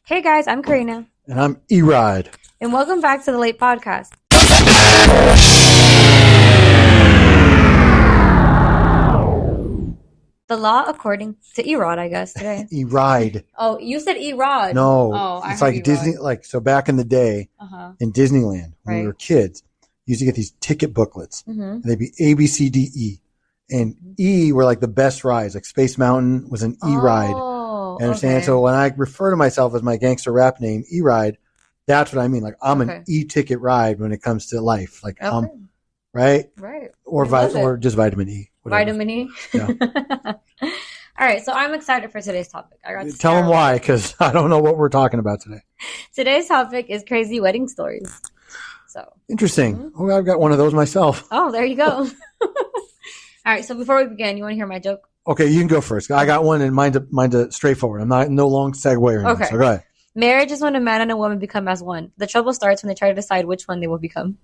Hey guys, I'm Karina. And I'm E-Ride. And welcome back to the Late Podcast. The law according to E-Rod, I guess, today. E-Ride. Oh, you said E-Rod. No. Oh, it's like Disney, so back in the day, in Disneyland, when we were kids, you used to get these ticket booklets. And they'd be A, B, C, D, E. And E were like the best rides. Like Space Mountain was an E-Ride. You understand? Okay. So when I refer to myself as my gangster rap name, E-Ride, that's what I mean. Like I'm an E-ticket ride when it comes to life. Like right? Right. Or just vitamin E. Whatever. Vitamin E? Yeah. All right. So I'm excited for today's topic. Tell them why, because I don't know what we're talking about today. Today's topic is crazy wedding stories. So interesting. Oh, I've got one of those myself. Oh, there you go. All right. So before we begin, you want to hear my joke? Okay, you can go first. I got one, and mine's a straightforward. I'm not no long segue or anything. Okay. So go ahead. Marriage is when a man and a woman become as one. The trouble starts when they try to decide which one they will become.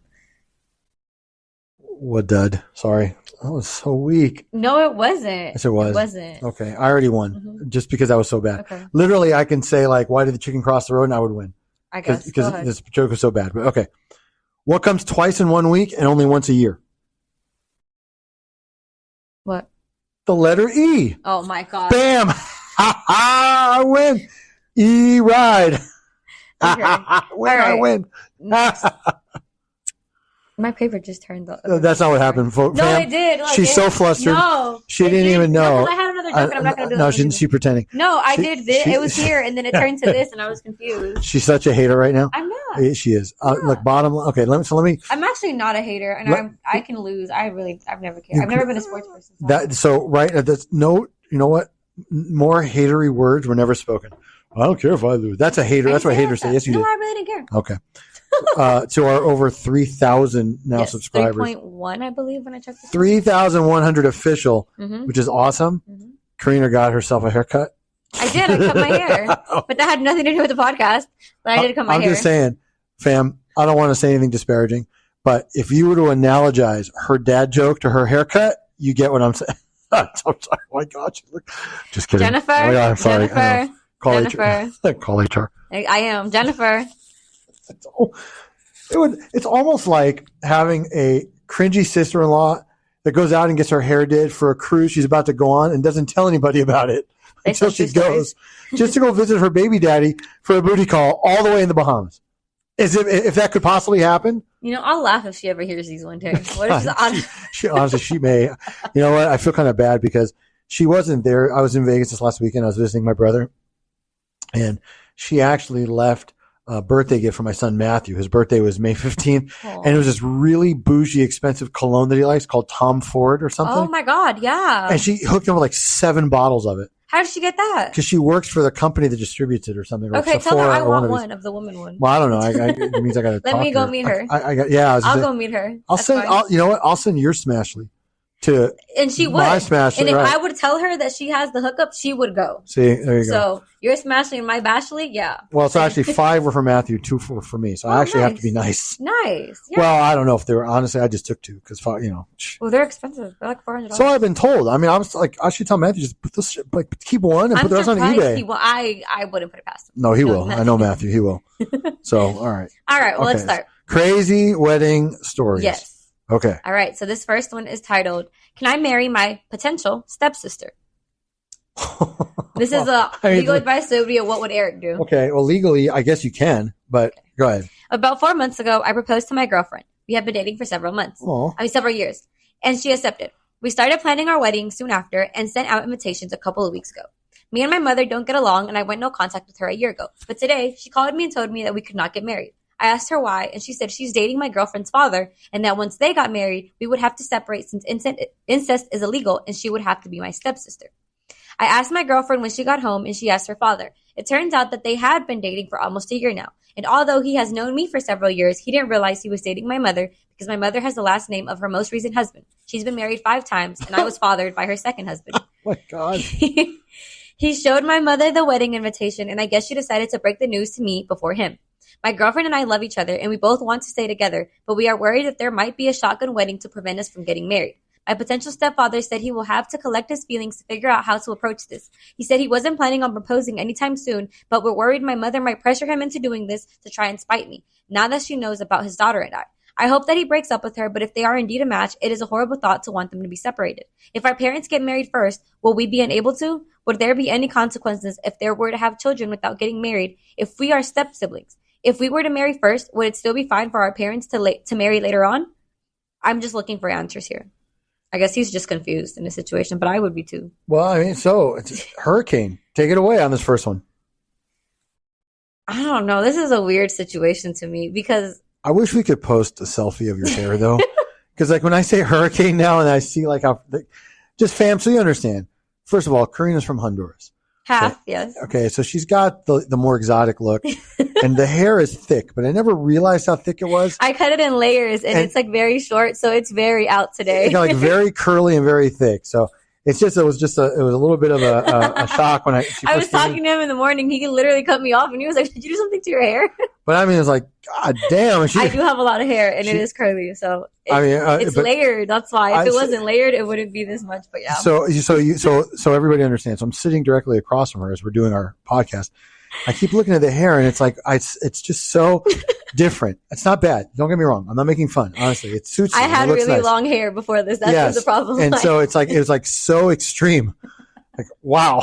What dud? Sorry. That was so weak. No, it wasn't. Yes, it was. It wasn't. Okay, I already won just because that was so bad. Okay. Literally, I can say, like, why did the chicken cross the road, and I would win. I guess. Because this joke was so bad. But okay. What comes twice in 1 week and only once a year? What? The letter E. Oh, my God. Bam! I win. E-Ride. Okay. I win. My paper just turned up. That's not what happened. No, it did. Like, she's so flustered. No. She didn't even know. No, I had another joke and I'm not going to do that. No, she's pretending. No, I did this. It was here and then it turned to this and I was confused. She's such a hater right now. I'm not. She is. Look, bottom. Okay, let me. I'm actually not a hater and I can lose. I've never cared. I've never been a sports person. So right at this note, you know what? More hatery words were never spoken. I don't care if I lose. That's a hater. That's what haters say. Yes, you do. No, I really didn't care. Okay. To our over 3,000 subscribers. 3.1, I believe, when I checked this. 3,100 official, which is awesome. Karina got herself a haircut. I did. I cut my hair. But that had nothing to do with the podcast. But I did cut my hair. I'm just saying, fam, I don't want to say anything disparaging, but if you were to analogize her dad joke to her haircut, you get what I'm saying. I'm sorry. Oh my God. Just kidding. Jennifer. Oh my God, I'm sorry. Jennifer. Call HR. I am. Jennifer. It's almost like having a cringy sister-in-law that goes out and gets her hair did for a cruise she's about to go on and doesn't tell anybody about it until she goes just to go visit her baby daddy for a booty call all the way in the Bahamas. If that could possibly happen. You know, I'll laugh if she ever hears these one day. What is honestly, she may. You know what? I feel kind of bad because she wasn't there. I was in Vegas this last weekend. I was visiting my brother, and she actually left a birthday gift for my son Matthew. His birthday was May 15th, and it was this really bougie, expensive cologne that he likes called Tom Ford or something. Oh my God, yeah! And she hooked him with like 7 bottles of it. How did she get that? Because she works for the company that distributes it or something. Or okay, Sephora, tell her I want one of the woman one. Well, I don't know. It means I got to. Let me go meet her. I'll go meet her. I'll send. You know what? I'll send your Smashly to and she would. My Smashly, and if I would tell her that she has the hookup, she would go. See, there you go. So your Smashly and my Bashly, yeah. Well, it's actually 5 were for Matthew, 2 for me. So I actually have to be nice. Nice. Yeah. Well, I don't know if they were. Honestly, I just took 2 because Well, they're expensive. They're like $400. So I've been told. I mean, I was like, I should tell Matthew just put this shit, like keep one and put the rest on eBay. I wouldn't put it past him. No, he will. I know Matthew. He will. So all right. All right. Well, let's start. Crazy wedding stories. Yes. Okay. All right. So this first one is titled, "Can I marry my potential stepsister?" This is a legal advice, so what would Eric do? Okay. Well, legally, I guess you can, but go ahead. About 4 months ago, I proposed to my girlfriend. We have been dating for several months. Several years. And she accepted. We started planning our wedding soon after and sent out invitations a couple of weeks ago. Me and my mother don't get along, and I went no contact with her a year ago. But today, she called me and told me that we could not get married. I asked her why, and she said she's dating my girlfriend's father, and that once they got married, we would have to separate since incest is illegal, and she would have to be my stepsister. I asked my girlfriend when she got home, and she asked her father. It turns out that they had been dating for almost a year now, and although he has known me for several years, he didn't realize he was dating my mother because my mother has the last name of her most recent husband. She's been married 5 times, and I was fathered by her second husband. Oh, my God. He showed my mother the wedding invitation, and I guess she decided to break the news to me before him. My girlfriend and I love each other, and we both want to stay together, but we are worried that there might be a shotgun wedding to prevent us from getting married. My potential stepfather said he will have to collect his feelings to figure out how to approach this. He said he wasn't planning on proposing anytime soon, but we're worried my mother might pressure him into doing this to try and spite me, now that she knows about his daughter and I. I hope that he breaks up with her, but if they are indeed a match, it is a horrible thought to want them to be separated. If our parents get married first, will we be unable to? Would there be any consequences if they were to have children without getting married if we are step-siblings? If we were to marry first, would it still be fine for our parents to marry later on? I'm just looking for answers here. I guess he's just confused in the situation, but I would be too. Well, I mean, so it's Hurricane. Take it away on this first one. I don't know. This is a weird situation to me because I wish we could post a selfie of your hair though. Because like when I say hurricane now and I see like how, just fam, so you understand. First of all, Karina's from Honduras. Half, so, yes. Okay, so she's got the more exotic look, and the hair is thick, but I never realized how thick it was. I cut it in layers, and it's like very short, so it's very out today. Like very curly and very thick. So it was a little bit of a shock when I was talking to him in the morning. He literally cut me off, and he was like, "Did you do something to your hair?" But I mean, it's like, God damn! I do have a lot of hair, and it is curly, so it's layered. That's why. If it wasn't layered, it wouldn't be this much. But yeah. So everybody understands. So I'm sitting directly across from her as we're doing our podcast. I keep looking at the hair, and it's like it's just so different. It's not bad. Don't get me wrong. I'm not making fun. Honestly, it suits you. I had really long hair before this. That's the problem. And so it was so extreme. Like wow.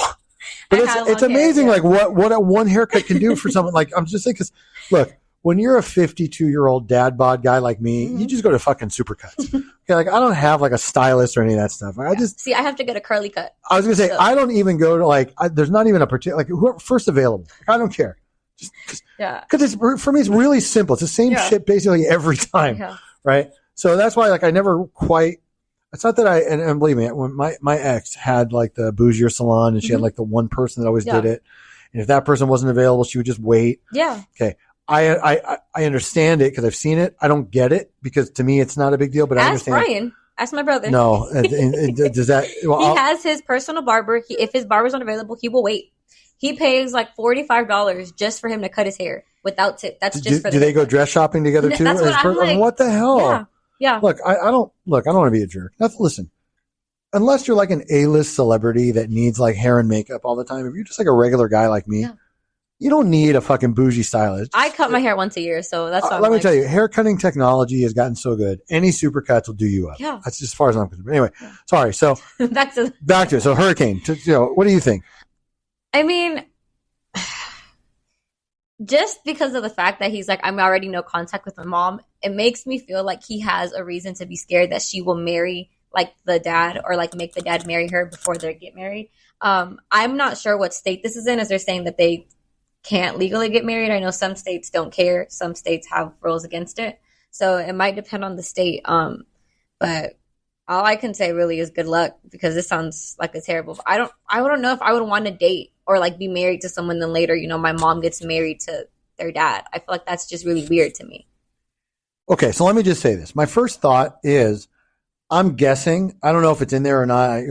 But it's amazing, hair, like what a one haircut can do for someone. Like I'm just saying, because look, when you're a 52-year-old dad bod guy like me, you just go to fucking Supercuts. Okay, like I don't have like a stylist or any of that stuff. I have to get a curly cut. I was gonna say I don't even go to there's not even a particular whoever first available. I don't care. Because for me it's really simple. It's the same shit basically every time, right? So that's why I never quite. It's not that and believe me, when my ex had like the bougier salon and she had like the one person that always did it, and if that person wasn't available, she would just wait. Yeah. Okay. I understand it because I've seen it. I don't get it because to me it's not a big deal. But I understand. Ask Brian. Ask my brother. No, does that? Well, he has his personal barber. If his barber's not available, he will wait. He pays like $45 just for him to cut his hair without tip. That's just for. Do they go dress shopping together too? That's what I'm like. What the hell? Yeah. Yeah. Look, I don't want to be a jerk. Listen, unless you're like an A-list celebrity that needs like hair and makeup all the time, if you're just like a regular guy like me, you don't need a fucking bougie stylist. I cut my hair once a year, so that's why let me tell you, hair cutting technology has gotten so good. Any Supercuts will do you up. Yeah. That's as far as I'm concerned. But anyway, sorry. So back to it. So Hurricane, what do you think? I mean, just because of the fact that he's like, I'm already no contact with my mom, it makes me feel like he has a reason to be scared that she will marry like the dad or like make the dad marry her before they get married. I'm not sure what state this is in, as they're saying that they can't legally get married. I know some states don't care. Some states have rules against it. So it might depend on the state. But all I can say really is good luck, because this sounds like it's terrible. I don't know if I would want to date or like be married to someone, then later, my mom gets married to their dad. I feel like that's just really weird to me. Okay, so let me just say this. My first thought is, I'm guessing, I don't know if it's in there or not,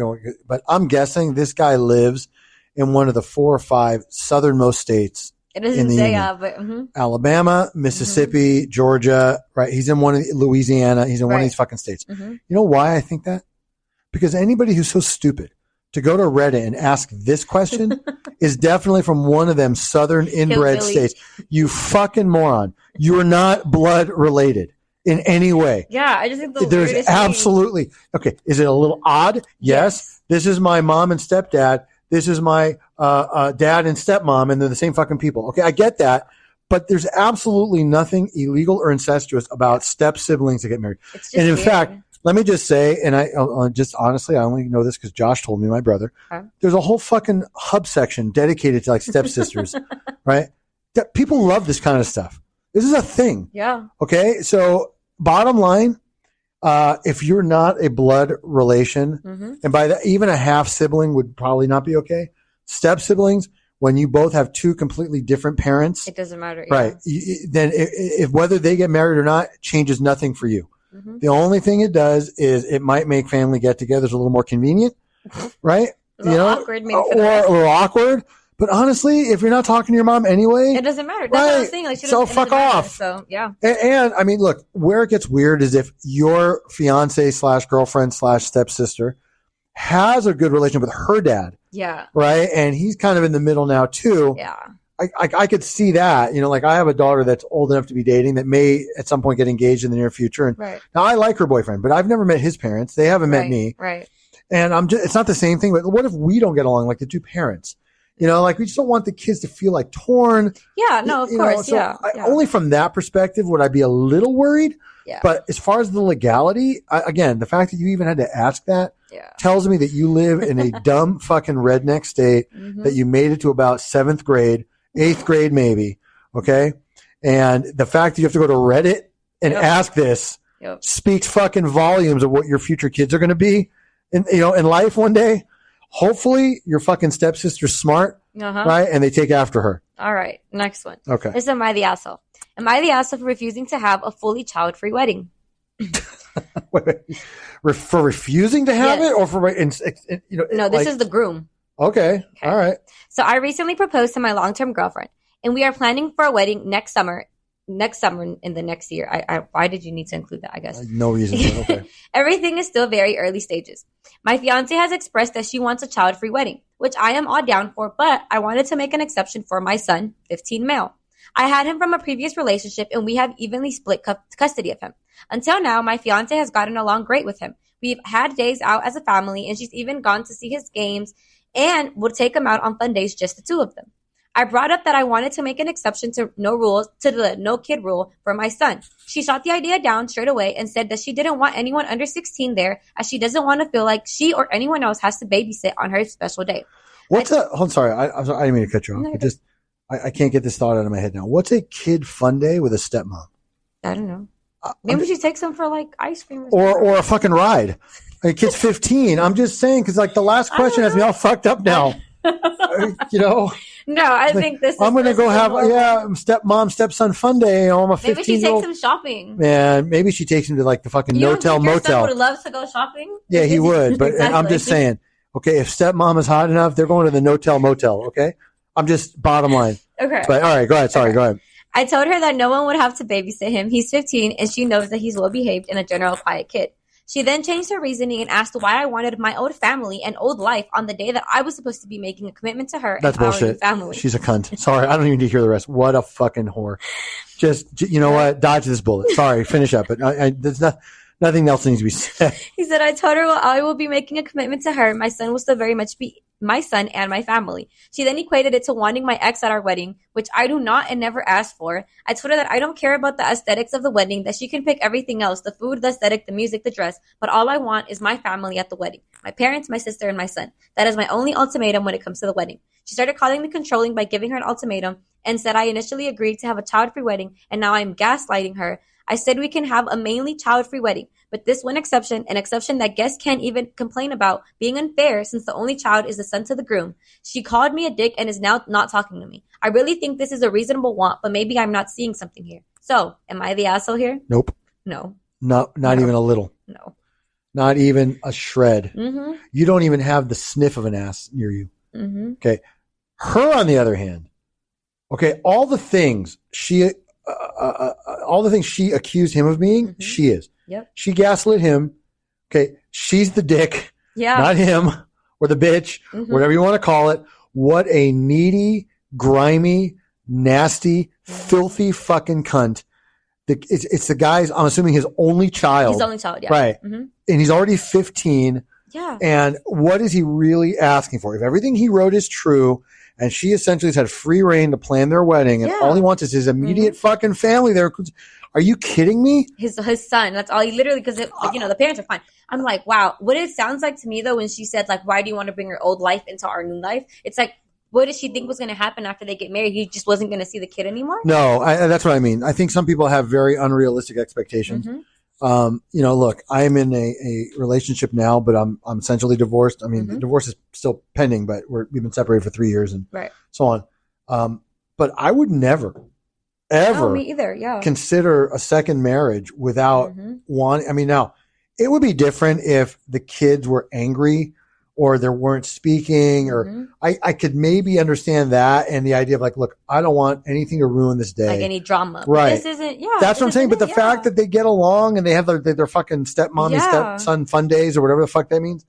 but I'm guessing this guy lives in one of the 4 or 5 southernmost states. It doesn't say, but Alabama, Mississippi, Georgia, right? He's in one of Louisiana. He's in one of these fucking states. You know why I think that? Because anybody who's so stupid to go to Reddit and ask this question is definitely from one of them southern inbred states. You fucking moron. You are not blood related in any way. Yeah, I just think there's absolutely thing. Okay. Is it a little odd? Yes. This is my mom and stepdad. This is my dad and stepmom, and they're the same fucking people. Okay, I get that, but there's absolutely nothing illegal or incestuous about step siblings that get married. And in fact, let me just say, and I just honestly, I only know this because Josh told me, my brother. There's a whole fucking hub section dedicated to like stepsisters, right? That people love this kind of stuff. This is a thing. Yeah. Okay, so bottom line. If you're not a blood relation, and by that, even a half sibling would probably not be okay. Step siblings, when you both have 2 completely different parents, it doesn't matter. Right. Then if whether they get married or not changes nothing for you. The only thing it does is it might make family get-togethers a little more convenient, right? Awkward, maybe or a little awkward. But honestly, if you're not talking to your mom anyway, it doesn't matter. That's what I was saying. Like, so fuck off. So yeah. And I mean, look, where it gets weird is if your fiance / girlfriend / stepsister has a good relationship with her dad. Yeah. Right. And he's kind of in the middle now too. Yeah. I could see that, like I have a daughter that's old enough to be dating that may at some point get engaged in the near future. And now I like her boyfriend, but I've never met his parents. They haven't met me. Right. And it's not the same thing, but what if we don't get along like the two parents? Like we just don't want the kids to feel like torn. Yeah, no, of course. So only from that perspective would I be a little worried. Yeah. But as far as the legality, again, the fact that you even had to ask that tells me that you live in a dumb fucking redneck state, that you made it to about 7th grade, 8th grade maybe. Okay. And the fact that you have to go to Reddit and ask this speaks fucking volumes of what your future kids are going to be in life one day. Hopefully your fucking stepsister's smart, right? And they take after her. All right. Next one. Okay. This is Am I the Asshole? Am I the asshole for refusing to have a fully child-free wedding? wait. For refusing to have it, or for No, this is the groom. Okay. All right. So I recently proposed to my long-term girlfriend, and we are planning for a wedding next summer in the next year. Why did you need to include that, I guess? No reason. Okay. Everything is still very early stages. My fiance has expressed that she wants a child-free wedding, which I am all down for, but I wanted to make an exception for my son, 15 male. I had him from a previous relationship, and we have evenly split custody of him. Until now, my fiance has gotten along great with him. We've had days out as a family, and she's even gone to see his games and would take him out on fun days, just the two of them. I brought up that I wanted to make an exception to the no kid rule for my son. She shot the idea down straight away and said that she didn't want anyone under 16 there, as she doesn't want to feel like she or anyone else has to babysit on her special day. I'm sorry. I didn't mean to cut you off. No, I can't get this thought out of my head now. What's a kid fun day with a stepmom? I don't know. Maybe she takes them for like ice cream or a fucking ride. Like, kid's 15. I'm just saying, because like the last question has me all fucked up now. No, I think this is... I'm going to go have, stepmom, stepson fun day. I'm a 15-year-old. Maybe she takes him shopping. Man, maybe she takes him to like the fucking Your motel. son would love to go shopping? Yeah, he would. But exactly. I'm just saying, okay, if stepmom is hot enough, they're going to the motel, okay? I'm just bottom line. Okay. But all right, go ahead. Sorry, go ahead. I told her that no one would have to babysit him. He's 15, and she knows that he's well-behaved and a general quiet kid. She then changed her reasoning and asked why I wanted my old family and old life on the day that I was supposed to be making a commitment to her. That's and bullshit. Our new family. She's a cunt. Sorry, I don't even need to hear the rest. What a fucking whore. Just, you know what? Dodge this bullet. Sorry, finish up. But there's nothing else needs to be said. He said, I told her I will be making a commitment to her. My son will still very much be my son and my family. She then equated it to wanting my ex at our wedding, which I do not and never asked for. I told her that I don't care about the aesthetics of the wedding, that she can pick everything else, the food, the aesthetic, the music, the dress, but all I want is my family at the wedding. My parents, my sister, and my son. That is my only ultimatum when it comes to the wedding. She started calling me controlling by giving her an ultimatum and said I initially agreed to have a child-free wedding, and now I'm gaslighting her. I said we can have a mainly child-free wedding, but this one exception, an exception that guests can't even complain about being unfair since the only child is the son to the groom. She called me a dick and is now not talking to me. I really think this is a reasonable want, but maybe I'm not seeing something here. So, am I the asshole here? Nope. No. Not even a little. No. Not even a shred. Mm-hmm. You don't even have the sniff of an ass near you. Mm-hmm. Okay. Her, on the other hand, okay, all the things she accused him of being, she is. Yep. She gaslit him. Okay. She's the dick. Yeah. Not him or the bitch, whatever you want to call it. What a needy, grimy, nasty, filthy fucking cunt. It's the guy's, I'm assuming, his only child. His only child, yeah. Right. Mm-hmm. And he's already 15. Yeah. And what is he really asking for? If everything he wrote is true, and she essentially has had free reign to plan their wedding, and all he wants is his immediate fucking family there. Are you kidding me? His son. That's all he literally, because the parents are fine. I'm like, wow. What it sounds like to me though, when she said like, why do you want to bring your old life into our new life? It's like, what did she think was going to happen after they get married? He just wasn't going to see the kid anymore? No, that's what I mean. I think some people have very unrealistic expectations. Look, I am in a relationship now, but I'm essentially divorced. I mean, the divorce is still pending, but we've been separated for 3 years and so on. But I would never, ever me either. Yeah. consider a second marriage without wanting. I mean, now it would be different if the kids were angry or they weren't speaking, or I could maybe understand that and the idea of like, look, I don't want anything to ruin this day. Like any drama. Right. This isn't, That's what I'm saying. But the fact that they get along and they have their fucking stepmommy, stepson fun days or whatever the fuck that means.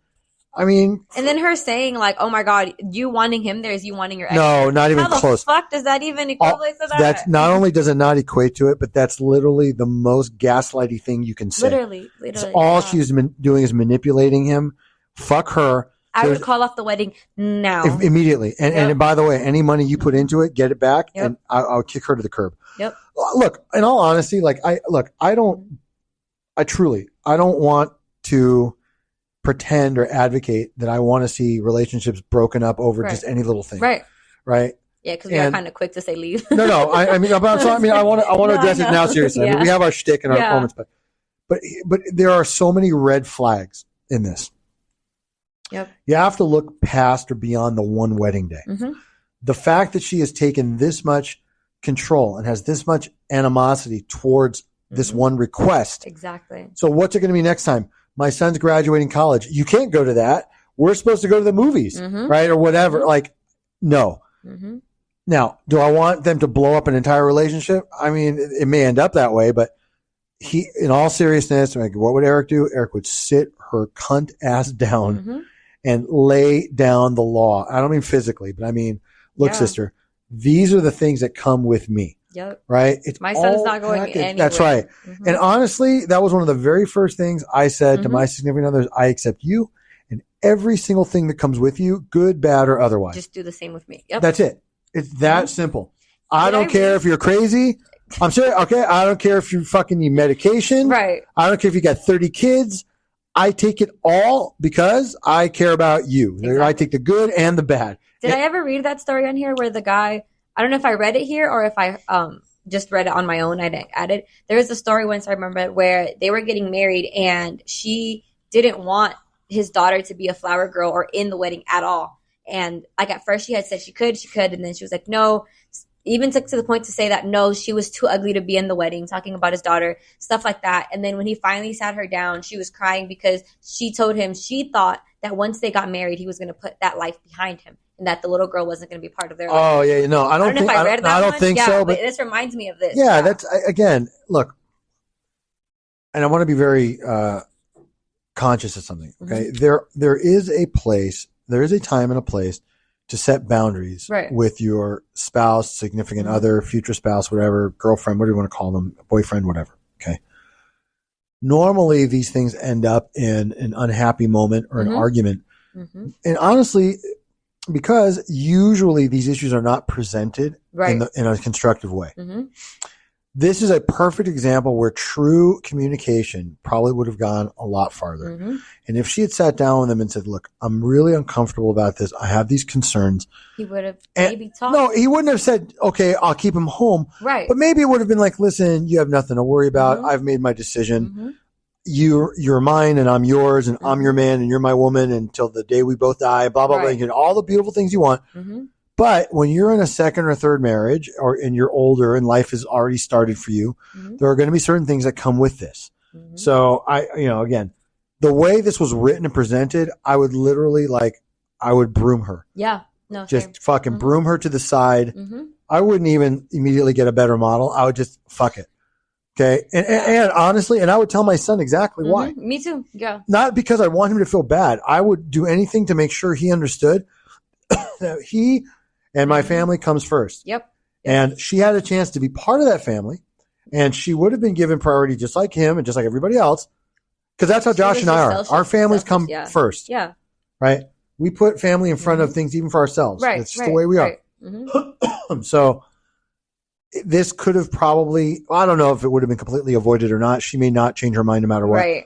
I mean. And then her saying like, oh my God, you wanting him there is you wanting your ex. No, not even close. How the fuck does that even equate to that? That's not only does it not equate to it, but that's literally the most gaslighty thing you can say. Literally. All she's doing is manipulating him. Fuck her. I would call off the wedding now. Immediately. And by the way, any money you put into it, get it back, and I'll kick her to the curb. Yep. Look, in all honesty, like I don't want to pretend or advocate that I want to see relationships broken up over just any little thing. Right. Yeah, because we are kind of quick to say leave. No. I want to address it now seriously. I mean, we have our shtick and our moments, but there are so many red flags in this. Yep. You have to look past or beyond the one wedding day. Mm-hmm. The fact that she has taken this much control and has this much animosity towards this one request. Exactly. So what's it going to be next time? My son's graduating college. You can't go to that. We're supposed to go to the movies, right? Or whatever. Mm-hmm. Like, no. Mm-hmm. Now, do I want them to blow up an entire relationship? I mean, it may end up that way, but in all seriousness, like, what would Eric do? Eric would sit her cunt ass down and lay down the law. I don't mean physically, but I mean, look, sister, these are the things that come with me. Yep. Right? My son's not going anywhere. That's right. Mm-hmm. And honestly, that was one of the very first things I said to my significant others. I accept you and every single thing that comes with you, good, bad, or otherwise. Just do the same with me. Yep. That's it. It's that simple. I don't care if you're crazy. I'm sorry. Okay. I don't care if you fucking need medication. Right. I don't care if you got 30 kids. I take it all because I care about you. Exactly. I take the good and the bad. Did I ever read that story on here where the guy, I don't know if I read it here or if I just read it on my own. I didn't add it. There was a story once I remember where they were getting married and she didn't want his daughter to be a flower girl or in the wedding at all. And like at first she had said she could. And then she was like, no. Even took to the point to say that, no, she was too ugly to be in the wedding, talking about his daughter, stuff like that. And then when he finally sat her down, she was crying because she told him she thought that once they got married, he was going to put that life behind him and that the little girl wasn't going to be part of their life. Oh, yeah. No, I don't know if I read that. I don't think so. But this reminds me of this. Yeah, that's, again, look, and I want to be very conscious of something, okay? There is a place, there is a time and a place to set boundaries with your spouse, significant other, future spouse, whatever, girlfriend, whatever you want to call them, boyfriend, whatever. Okay. Normally these things end up in an unhappy moment or an argument. Mm-hmm. And honestly, because usually these issues are not presented in a constructive way. Mm-hmm. This is a perfect example where true communication probably would have gone a lot farther. Mm-hmm. And if she had sat down with him and said, look, I'm really uncomfortable about this. I have these concerns. He would have maybe talked. No, he wouldn't have said, okay, I'll keep him home. Right. But maybe it would have been like, listen, you have nothing to worry about. Mm-hmm. I've made my decision. Mm-hmm. You're mine and I'm yours and I'm your man and you're my woman until the day we both die, blah, blah, blah. You know, all the beautiful things you want. Mm-hmm. But when you're in a second or third marriage and you're older and life has already started for you, there are going to be certain things that come with this. Mm-hmm. So again, the way this was written and presented, I would literally I would broom her. Yeah. No, just fucking broom her to the side. Mm-hmm. I wouldn't even immediately get a better model. I would just fuck it. Okay. And honestly, and I would tell my son exactly why. Me too. Yeah. Not because I want him to feel bad. I would do anything to make sure he understood that he and my family comes first. Yep. And she had a chance to be part of that family. And she would have been given priority just like him and just like everybody else. Because that's how Josh and I are. Our families come first. Yeah. Right? We put family in front of things even for ourselves. Right. It's just the way we are. Mm-hmm. So this could have probably, I don't know if it would have been completely avoided or not. She may not change her mind no matter what. Right.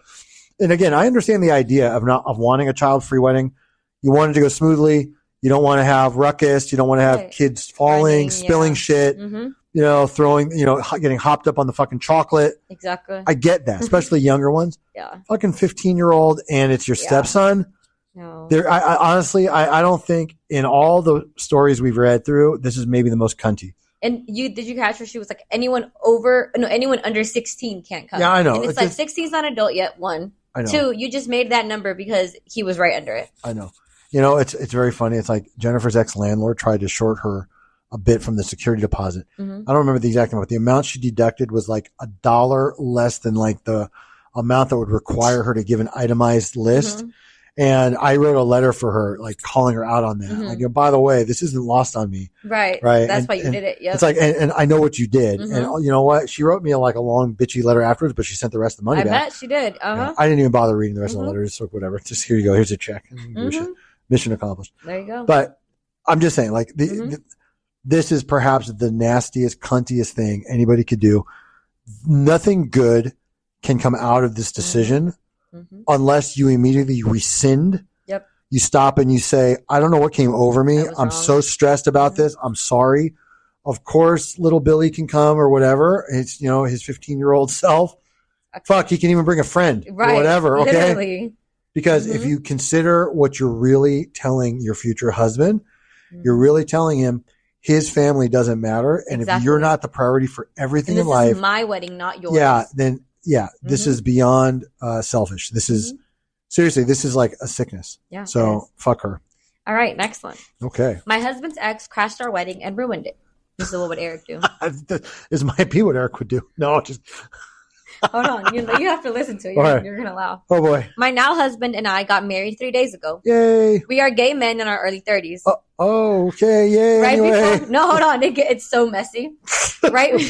And again, I understand the idea of wanting a child-free wedding. You want it to go smoothly. You don't want to have ruckus. You don't want to have kids falling, spilling shit, throwing, getting hopped up on the fucking chocolate. Exactly. I get that, especially younger ones. Yeah. Fucking 15-year-old and it's your stepson. No. I honestly, I don't think in all the stories we've read through, this is maybe the most cunty. And did you catch where she was like, anyone under 16 can't come. Yeah, I know. And it's 16's not an adult yet, one. I know. Two, you just made that number because he was right under it. I know. It's very funny. It's like Jennifer's ex-landlord tried to short her a bit from the security deposit. I don't remember the exact amount, but the amount she deducted was like $1 less than like the amount that would require her to give an itemized list. And I wrote a letter for her, like calling her out on that. Like, by the way, this isn't lost on me. Right. That's why you did it. Yep. It's like, and I know what you did. And you know what? She wrote me a long bitchy letter afterwards, but she sent the rest of the money back. I bet she did. Yeah, I didn't even bother reading the rest of the letters. So whatever. Just here you go. Here's a check. Mission accomplished. There you go. But I'm just saying, like, this is perhaps the nastiest, cuntiest thing anybody could do. Nothing good can come out of this decision unless you immediately rescind. Yep. You stop and you say, I don't know what came over me. I'm wrong. So stressed about this. I'm sorry. Of course, little Billy can come or whatever. It's, his 15-year-old self. Okay. Fuck, he can even bring a friend or whatever. Okay. Literally. Because if you consider what you're really telling your future husband, you're really telling him his family doesn't matter. And if you're not the priority for everything in life. This is my wedding, not yours. Yeah, this is beyond selfish. This is seriously, this is like a sickness. Yeah. So fuck her. All right, next one. Okay. My husband's ex crashed our wedding and ruined it. This is what would Eric do? This might be what Eric would do. No, just hold on. You have to listen to it. You're gonna laugh. Oh boy. My now husband and I got married 3 days ago. Yay. We are gay men in our early 30s. Oh, okay. Yay. Hold on. It's so messy. Right.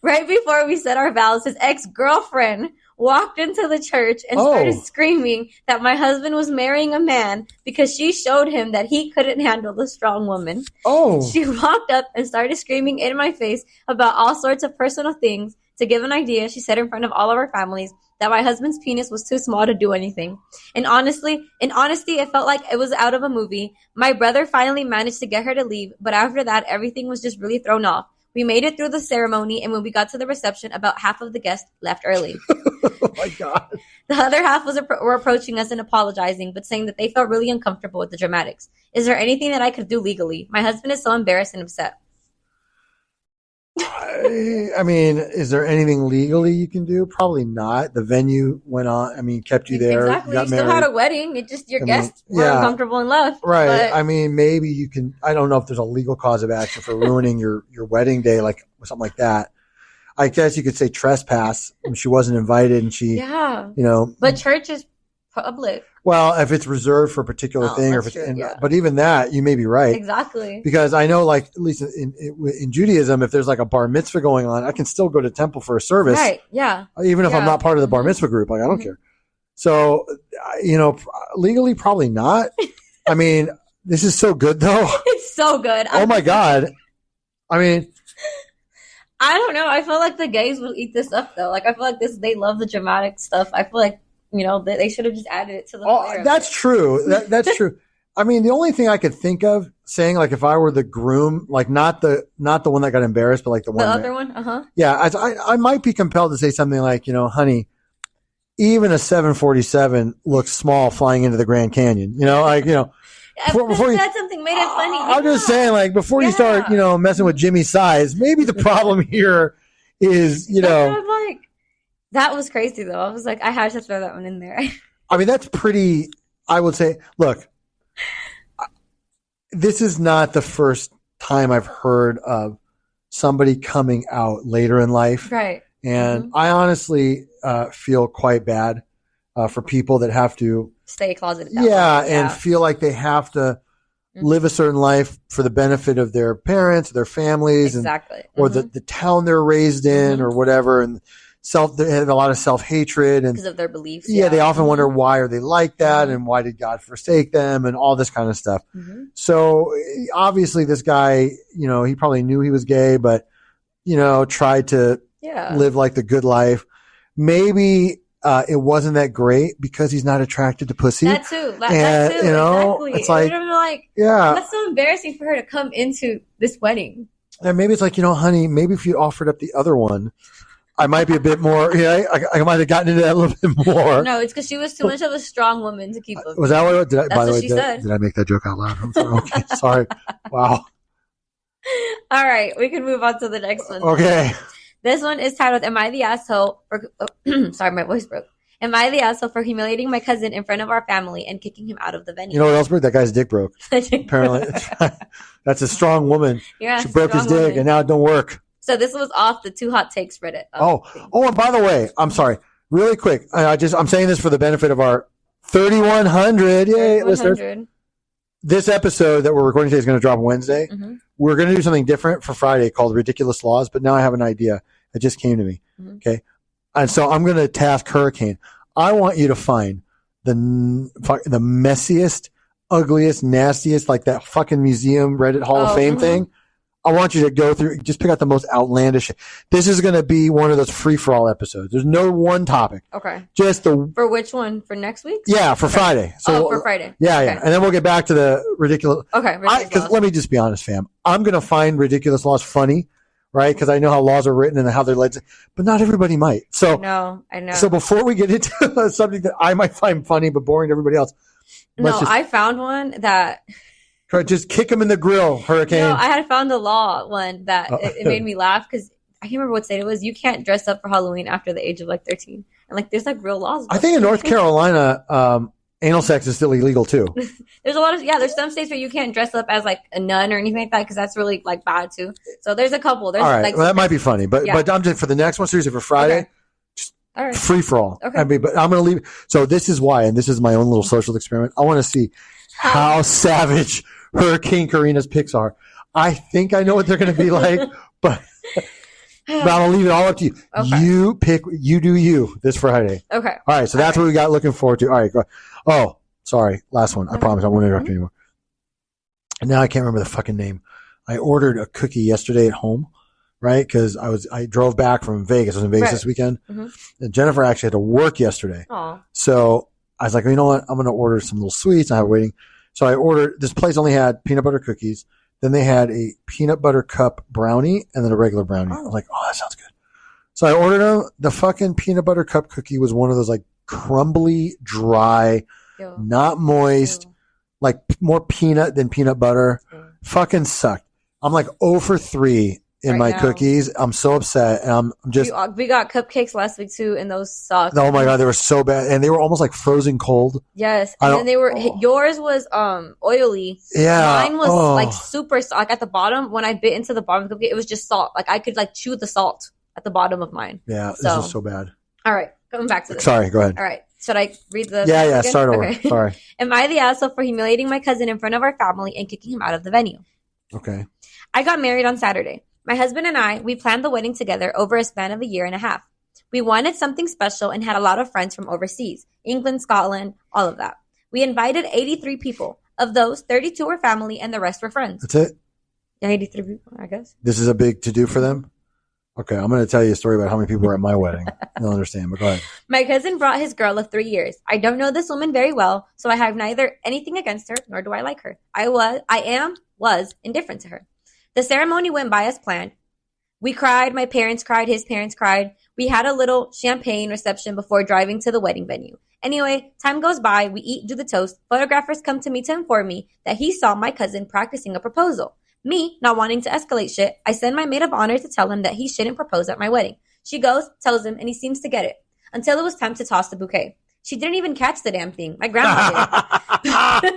Right before we said our vows, his ex-girlfriend walked into the church and started screaming that my husband was marrying a man because she showed him that he couldn't handle the strong woman. She walked up and started screaming in my face about all sorts of personal things. To give an idea, she said in front of all of our families that my husband's penis was too small to do anything. In honesty, it felt like it was out of a movie. My brother finally managed to get her to leave, but after that, everything was just really thrown off. We made it through the ceremony, and when we got to the reception, about half of the guests left early. Oh, my God. The other half were approaching us and apologizing, but saying that they felt really uncomfortable with the dramatics. Is there anything that I could do legally? My husband is so embarrassed and upset. I mean, is there anything legally you can do? Probably not. The venue went on. I mean, kept you there. Exactly. You still had a wedding. It just, your guests were uncomfortable and left. Right. But I mean, maybe you can, I don't know if there's a legal cause of action for ruining your wedding day, like something like that. I guess you could say trespass. She wasn't invited and she, But church is public. Well, if it's reserved for a particular thing, or if it's, but even that, you may be right. Exactly. Because I know, like, at least in Judaism, if there's like a bar mitzvah going on, I can still go to temple for a service. Right. Yeah. Even if I'm not part of the bar mitzvah group, like, I don't care. So, legally, probably not. I mean, this is so good though. It's so good. Oh my God. I mean, I don't know. I feel like the gays will eat this up though. Like, I feel like they love the dramatic stuff. I feel like, they should have just added it to the flair. That's true. That's true. I mean, the only thing I could think of saying, like, if I were the groom, like not the one that got embarrassed, but like the other one. Yeah, I might be compelled to say something like, honey, even a 747 looks small flying into the Grand Canyon. Before you said something made it funny. I'm just saying, like, before you start, messing with Jimmy's size, maybe the problem here is, That was crazy, though. I was like, I had to throw that one in there. I mean, that's pretty, I would say, look, this is not the first time I've heard of somebody coming out later in life. Right. And I honestly feel quite bad for people that have to stay closeted. And feel like they have to live a certain life for the benefit of their parents, their families, or the town they're raised in or whatever. And they have a lot of self-hatred and because of their beliefs. Yeah, they often wonder why are they like that and why did God forsake them and all this kind of stuff. So obviously this guy, he probably knew he was gay, but tried to live like the good life. Maybe it wasn't that great because he's not attracted to pussy. That too. That too. Exactly. It's like, that's so embarrassing for her to come into this wedding. And maybe it's like, honey, maybe if you offered up the other one, I might be a bit more, I might have gotten into that a little bit more. No, it's because she was too much of a strong woman to keep up. Was that what That's by the what way, she said. Did I make that joke out loud? I'm sorry. Okay, sorry. Wow. All right, we can move on to the next one. Okay. This one is titled, Am I the Asshole? Sorry, my voice broke. Am I the asshole for humiliating my cousin in front of our family and kicking him out of the venue? You know what else broke? That guy's dick broke. Apparently. That's a strong woman. Yeah, she broke his dick and now it don't work. So this was off the Two Hot Takes Reddit. And by the way, I'm sorry. Really quick. I'm saying this for the benefit of our 3,100 listeners. This episode that we're recording today is going to drop Wednesday. Mm-hmm. We're going to do something different for Friday called Ridiculous Laws, but now I have an idea. It just came to me. Mm-hmm. Okay. And so I'm going to task Hurricane. I want you to find the messiest, ugliest, nastiest, like that fucking museum Reddit Hall of Fame thing. I want you to go through, just pick out the most outlandish. This is going to be one of those free-for-all episodes. There's no one topic. Okay. For which one? For next week? Yeah, for Friday. So for Friday. Yeah, okay. Yeah. And then we'll get back to the ridiculous. Okay. Because let me just be honest, fam. I'm going to find ridiculous laws funny. Right? Because I know how laws are written and how they're led, but not everybody might. So, I know. So before we get into something that I might find funny but boring to everybody else. I found one that. Just kick him in the grill, Hurricane. No, I had found a law one that it made me laugh because I can't remember what state it was. You can't dress up for Halloween after the age of 13. And there's real laws. I think in North Carolina, anal sex is still illegal too. There's a lot of, there's some states where you can't dress up as a nun or anything like that because that's really bad too. So there's a couple. There's, all right. Well, that might be funny, but I'm just for the next one, seriously, for Friday, just free for all. Okay. But I'm going to leave. So this is why, and this is my own little social experiment. I want to see how savage Hurricane Karina's picks are. I think I know what they're going to be like, but I'll leave it all up to you. Okay. You pick, you do you this Friday. Okay. All right. So that's what we got looking forward to. All right. Go. Oh, sorry. Last one. I promise I won't interrupt you anymore. And now I can't remember the fucking name. I ordered a cookie yesterday at home, right? Because I drove back from Vegas. I was in Vegas this weekend. Mm-hmm. And Jennifer actually had to work yesterday. Aww. So I was like, you know what? I'm going to order some little sweets. I have waiting. So I ordered, this place only had peanut butter cookies. Then they had a peanut butter cup brownie and then a regular brownie. I was like, oh, that sounds good. So I ordered them. The fucking peanut butter cup cookie was one of those crumbly, dry, not moist, more peanut than peanut butter. Fucking sucked. I'm 0 for 3 in my cookies. I'm so upset. And I'm just. We got cupcakes last week too, and those sucked. Oh my God, they were so bad. And they were almost frozen cold. Yes. And then they were, yours was oily. Yeah. Mine was super soft. At the bottom, when I bit into the bottom of the cupcake, it was just salt. I could chew the salt at the bottom of mine. Yeah, this was so bad. All right, coming back to this. Sorry, go ahead. All right, should I read the? Yeah, start over. Okay. Sorry. Am I the asshole for humiliating my cousin in front of our family and kicking him out of the venue? Okay. I got married on Saturday. My husband and we planned the wedding together over a span of 1.5 years. We wanted something special and had a lot of friends from overseas, England, Scotland, all of that. We invited 83 people. Of those, 32 were family and the rest were friends. That's it? Yeah, 83 people, I guess. This is a big to-do for them? Okay, I'm going to tell you a story about how many people were at my wedding. You'll understand, but go ahead. My cousin brought his girl of 3 years. I don't know this woman very well, so I have neither anything against her, nor do I like her. I was indifferent to her. The ceremony went by as planned. We cried, my parents cried, his parents cried. We had a little champagne reception before driving to the wedding venue. Anyway, time goes by, we eat, do the toast. Photographers come to me to inform me that he saw my cousin practicing a proposal. Me, not wanting to escalate shit, I send my maid of honor to tell him that he shouldn't propose at my wedding. She goes, tells him, and he seems to get it. Until it was time to toss the bouquet. She didn't even catch the damn thing. My grandma did.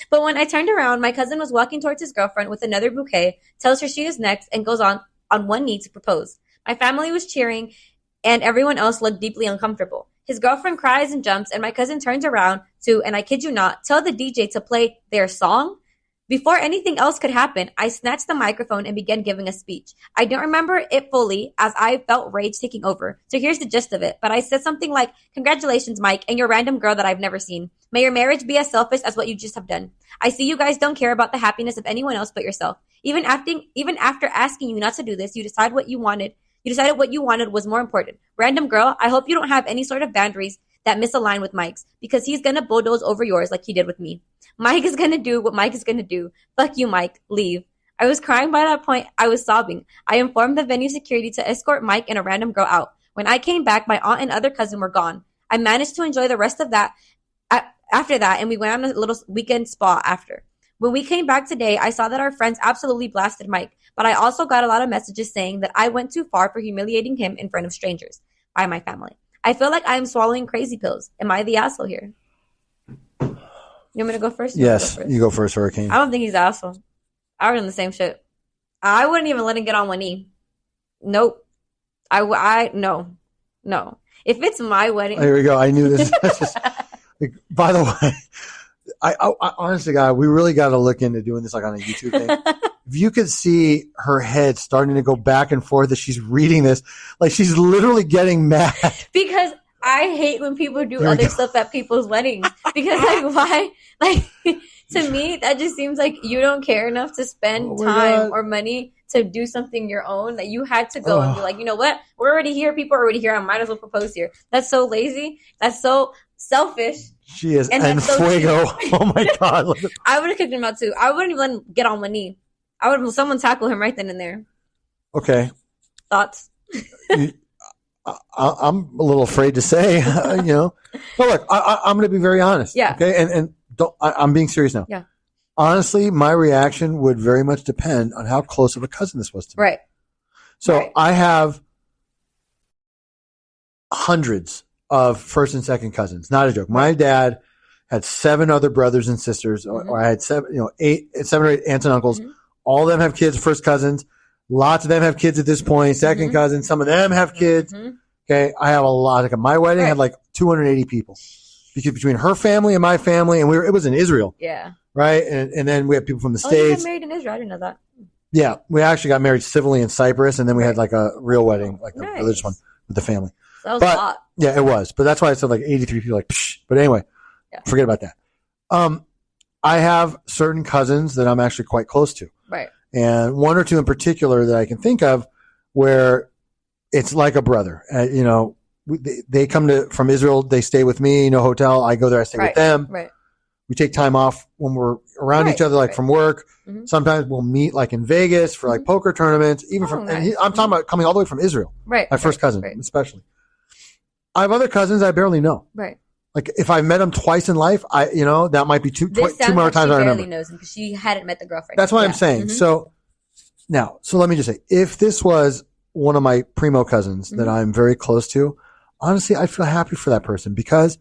But when I turned around, my cousin was walking towards his girlfriend with another bouquet, tells her she is next, and goes on one knee to propose. My family was cheering, and everyone else looked deeply uncomfortable. His girlfriend cries and jumps, and my cousin turns around to, and I kid you not, tell the DJ to play their song. Before anything else could happen, I snatched the microphone and began giving a speech. I don't remember it fully as I felt rage taking over. So here's the gist of it. But I said something like, congratulations, Mike, and your random girl that I've never seen. May your marriage be as selfish as what you just have done. I see you guys don't care about the happiness of anyone else but yourself. Even after asking you not to do this, you decided what you wanted was more important. Random girl, I hope you don't have any sort of boundaries that misalign with Mike's, because he's going to bulldoze over yours like he did with me. Mike is going to do what Mike is going to do. Fuck you, Mike. Leave. I was crying by that point. I was sobbing. I informed the venue security to escort Mike and a random girl out. When I came back, my aunt and other cousin were gone. I managed to enjoy the rest of that after that, and we went on a little weekend spa after. When we came back today, I saw that our friends absolutely blasted Mike, but I also got a lot of messages saying that I went too far for humiliating him in front of strangers by my family. I feel like I'm swallowing crazy pills. Am I the asshole here? You want me to go first? Yes, you go first, Hurricane. I don't think he's the asshole. I would have done the same shit. I wouldn't even let him get on one knee. Nope. No. If it's my wedding. Here we go. I knew this. By the way, I honestly, God, we really got to look into doing this like on a YouTube thing. If you could see her head starting to go back and forth as she's reading this, like she's literally getting mad. Because I hate when people do other stuff at people's weddings. Because like, why? Like, to me, that just seems like you don't care enough to spend time or money to do something your own, that you had to go and be like, you know what? We're already here. People are already here. I might as well propose here. That's so lazy. That's so selfish. She is en fuego. Oh my God. I would have kicked him out too. I wouldn't even let him get on one knee. I would have someone tackle him right then and there. Okay. Thoughts? I'm a little afraid to say, But look, I'm going to be very honest. Yeah. Okay. And I'm being serious now. Yeah. Honestly, my reaction would very much depend on how close of a cousin this was to me. Right. So I have hundreds of first and second cousins. Not a joke. My dad had 7 other brothers and sisters, or I had 7 or 8 aunts and uncles. Mm-hmm. All of them have kids, first cousins. Lots of them have kids at this point, second cousins. Some of them have kids. Mm-hmm. Okay. I have a lot. Like my wedding had like 280 people because between her family and my family, and it was in Israel. Yeah. Right. And then we had people from the States. You got married in Israel. I didn't know that. Yeah. We actually got married civilly in Cyprus, and then we had like a real wedding, like a religious one with the family. So that was a lot. Yeah, it was. But that's why I said like 83 people, like, psh. But anyway, forget about that. I have certain cousins that I'm actually quite close to. Right. And 1 or 2 in particular that I can think of where it's like a brother. They come from Israel. They stay with me, hotel. I go there. I stay with them. Right. We take time off when we're around each other, like from work. Mm-hmm. Sometimes we'll meet like in Vegas for like poker tournaments, even I'm talking about coming all the way from Israel. Right. My first cousin, especially. I have other cousins I barely know. Right. Like if I met them twice in life, that might be two more times I remember. She barely knows him because she hadn't met the girlfriend. That's what I'm saying. Mm-hmm. So let me just say, if this was one of my primo cousins that I'm very close to, honestly, I'd feel happy for that person because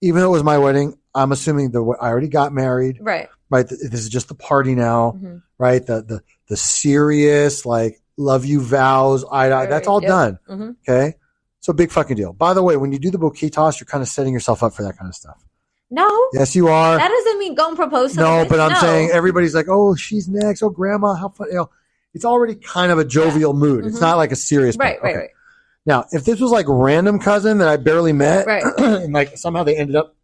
even though it was my wedding, I'm assuming I already got married. Right. Right. This is just the party now. Mm-hmm. Right. The serious, like, love you vows. That's all done. Mm-hmm. Okay. So big fucking deal. By the way, when you do the bouquet toss, you're kind of setting yourself up for that kind of stuff. No. Yes, you are. That doesn't mean go and propose to No, but I'm saying everybody's like, oh, she's next. Oh, grandma, how fun. It's already kind of a jovial mood. Mm-hmm. It's not like a serious. Right. Now, if this was like random cousin that I barely met, and like somehow they ended up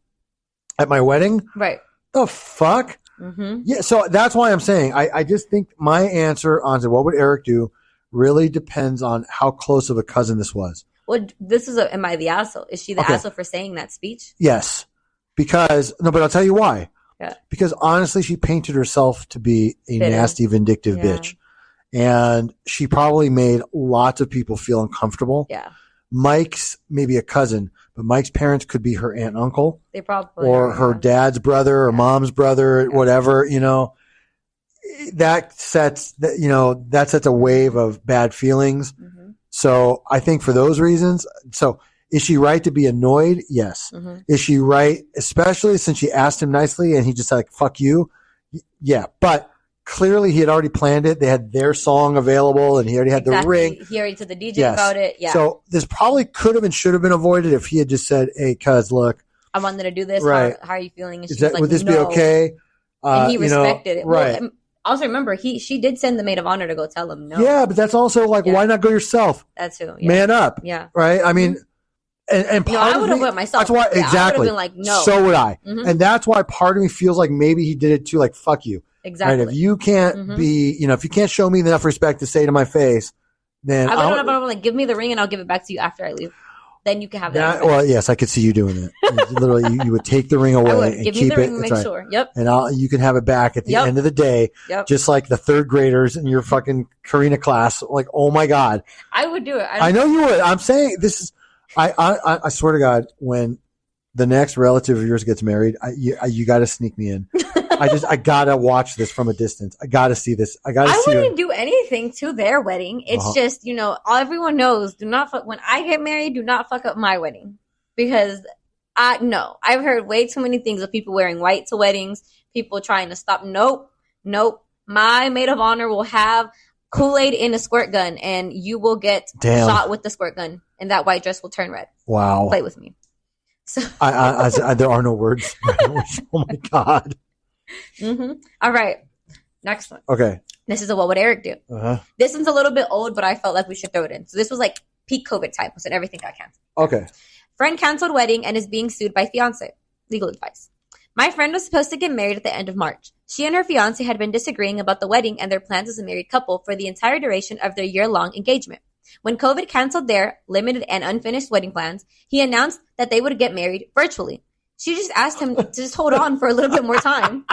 at my wedding, the fuck? Mm-hmm. Yeah, so that's why I'm saying I just think my answer on what would Eric do really depends on how close of a cousin this was. Well, this is am I the asshole? Is she the asshole for saying that speech? Yes, but I'll tell you why. Yeah. Because honestly, she painted herself to be a nasty, vindictive bitch. And she probably made lots of people feel uncomfortable. Yeah. Mike's maybe a cousin, but Mike's parents could be her aunt and uncle. They probably or her dad's brother or mom's brother, whatever, that sets a wave of bad feelings. Mm-hmm. So I think for those reasons, is she right to be annoyed? Yes. Mm-hmm. Is she right, especially since she asked him nicely and he just like, fuck you? Yeah. But clearly he had already planned it. They had their song available and he already had the ring. He already told the DJ about it. Yeah. So this probably could have and should have been avoided if he had just said, hey, cuz, look. I wanted to do this. Right. How are you feeling? And she was like, would this be okay? And he respected it. Right. Well, also remember, she did send the maid of honor to go tell him no. Yeah, but that's also like, why not go yourself? That's who. Yeah. Man up. Yeah. Right? I mean, and part I would have went myself. That's why, exactly. I would have been like, no. So would I. Mm-hmm. And that's why part of me feels like maybe he did it too, like, fuck you. Exactly. Right? If you can't be, if you can't show me enough respect to say to my face, then I'm like, give me the ring and I'll give it back to you after I leave. Then you can have that. Well, yes, I could see you doing it. Literally, you would take the ring away and give keep me the ring it. And make sure. Yep. And you can have it back at the end of the day. Yep. Just like the third graders in your fucking Karina class. Like, oh my God. I would do it. I know you would. I'm saying this is, I swear to God, when the next relative of yours gets married, you got to sneak me in. I gotta watch this from a distance. I gotta see this. I wouldn't do anything to their wedding. It's just, everyone knows, when I get married, do not fuck up my wedding. Because I've heard way too many things of people wearing white to weddings, people trying to stop. Nope. My maid of honor will have Kool-Aid in a squirt gun, and you will get shot with the squirt gun, and that white dress will turn red. Wow. Play with me. So there are no words. Oh my God. All right. Next one. Okay. This is a what would Eric do? This one's a little bit old, but I felt like we should throw it in. So this was like peak COVID times, and everything got canceled. Okay. Friend canceled wedding and is being sued by fiance. Legal advice. My friend was supposed to get married at the end of March. She and her fiance had been disagreeing about the wedding and their plans as a married couple for the entire duration of their year-long engagement. When COVID canceled their limited and unfinished wedding plans, he announced that they would get married virtually. She just asked him to just hold on for a little bit more time.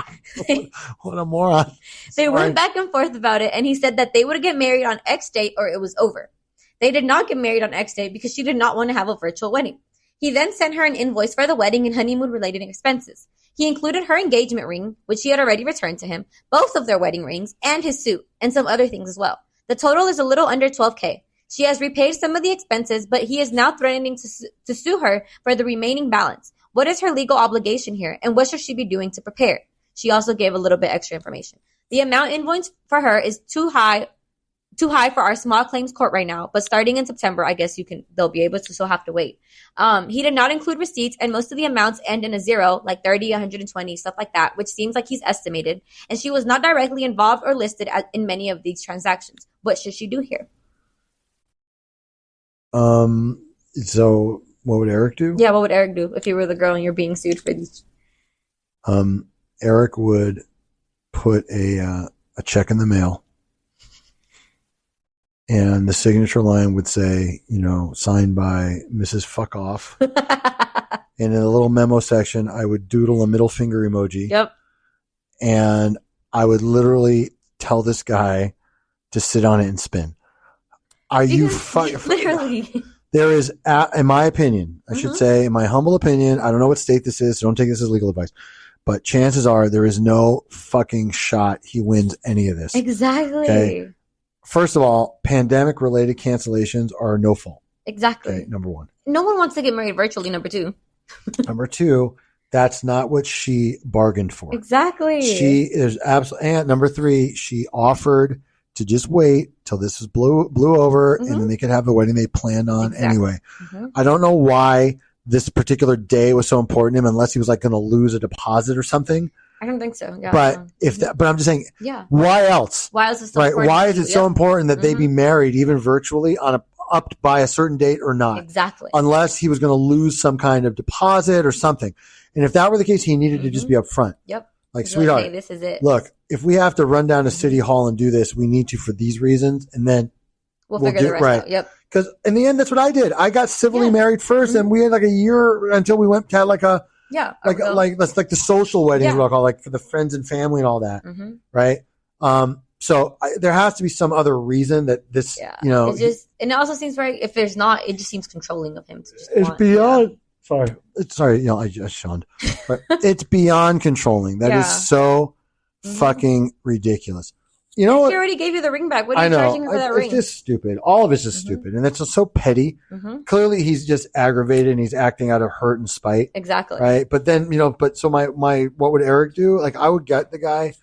What a moron. They went back and forth about it, and he said that they would get married on X date or it was over. They did not get married on X date because she did not want to have a virtual wedding. He then sent her an invoice for the wedding and honeymoon-related expenses. He included her engagement ring, which she had already returned to him, both of their wedding rings, and his suit, and some other things as well. The total is a little under $12,000. She has repaid some of the expenses, but he is now threatening to sue her for the remaining balance. What is her legal obligation here, and what should she be doing to prepare? She also gave a little bit extra information. The amount invoiced for her is too high for our small claims court right now, but starting in September, I guess they'll be able to, so have to wait. He did not include receipts, and most of the amounts end in a zero, like 30, 120, stuff like that, which seems like he's estimated, and she was not directly involved or listed in many of these transactions. What should she do here? So what would Eric do? Yeah, what would Eric do if you were the girl and you're being sued for these? Eric would put a check in the mail, and the signature line would say, signed by Mrs. Fuck Off. And in a little memo section, I would doodle a middle finger emoji. Yep. And I would literally tell this guy to sit on it and spin. Are you fucking literally? There is, in my opinion, I should say, in my humble opinion, I don't know what state this is, so don't take this as legal advice, but chances are there is no fucking shot he wins any of this. Exactly. Okay? First of all, pandemic-related cancellations are no fault. Exactly. Okay, number one. No one wants to get married virtually, number two. Number two, that's not what she bargained for. Exactly. She is absolutely, and number three, she offered to just wait till this was blew over, and then they could have the wedding they planned on anyway. I don't know why this particular day was so important to him, unless he was like going to lose a deposit or something. I don't think so. Yeah, but but I'm just saying, why else? Why else is it so important? Why is it so important that they be married even virtually up by a certain date or not? Exactly. Unless he was going to lose some kind of deposit or something. And if that were the case, he needed to just be upfront. Yep. Like, sweetheart, hey, this is it. Look, if we have to run down to City Hall and do this, we need to for these reasons, and then we'll figure the rest out. Yep. Because in the end, that's what I did. I got civilly married first, and we had like a year until we went to like a that's like the social wedding, we'll call, like for the friends and family and all that, right? So there has to be some other reason that this, it just, and it also seems very. If there's not, it just seems controlling of him. To just it's beyond. Sorry, I just shunned. But it's beyond controlling. That is so fucking ridiculous. You know what? He already gave you the ring back. What are you charging for that ring? It's just stupid. All of it's just stupid. And it's just so petty. Clearly he's just aggravated and he's acting out of hurt and spite. Exactly. Right? But then, so my what would Eric do? Like, I would get the guy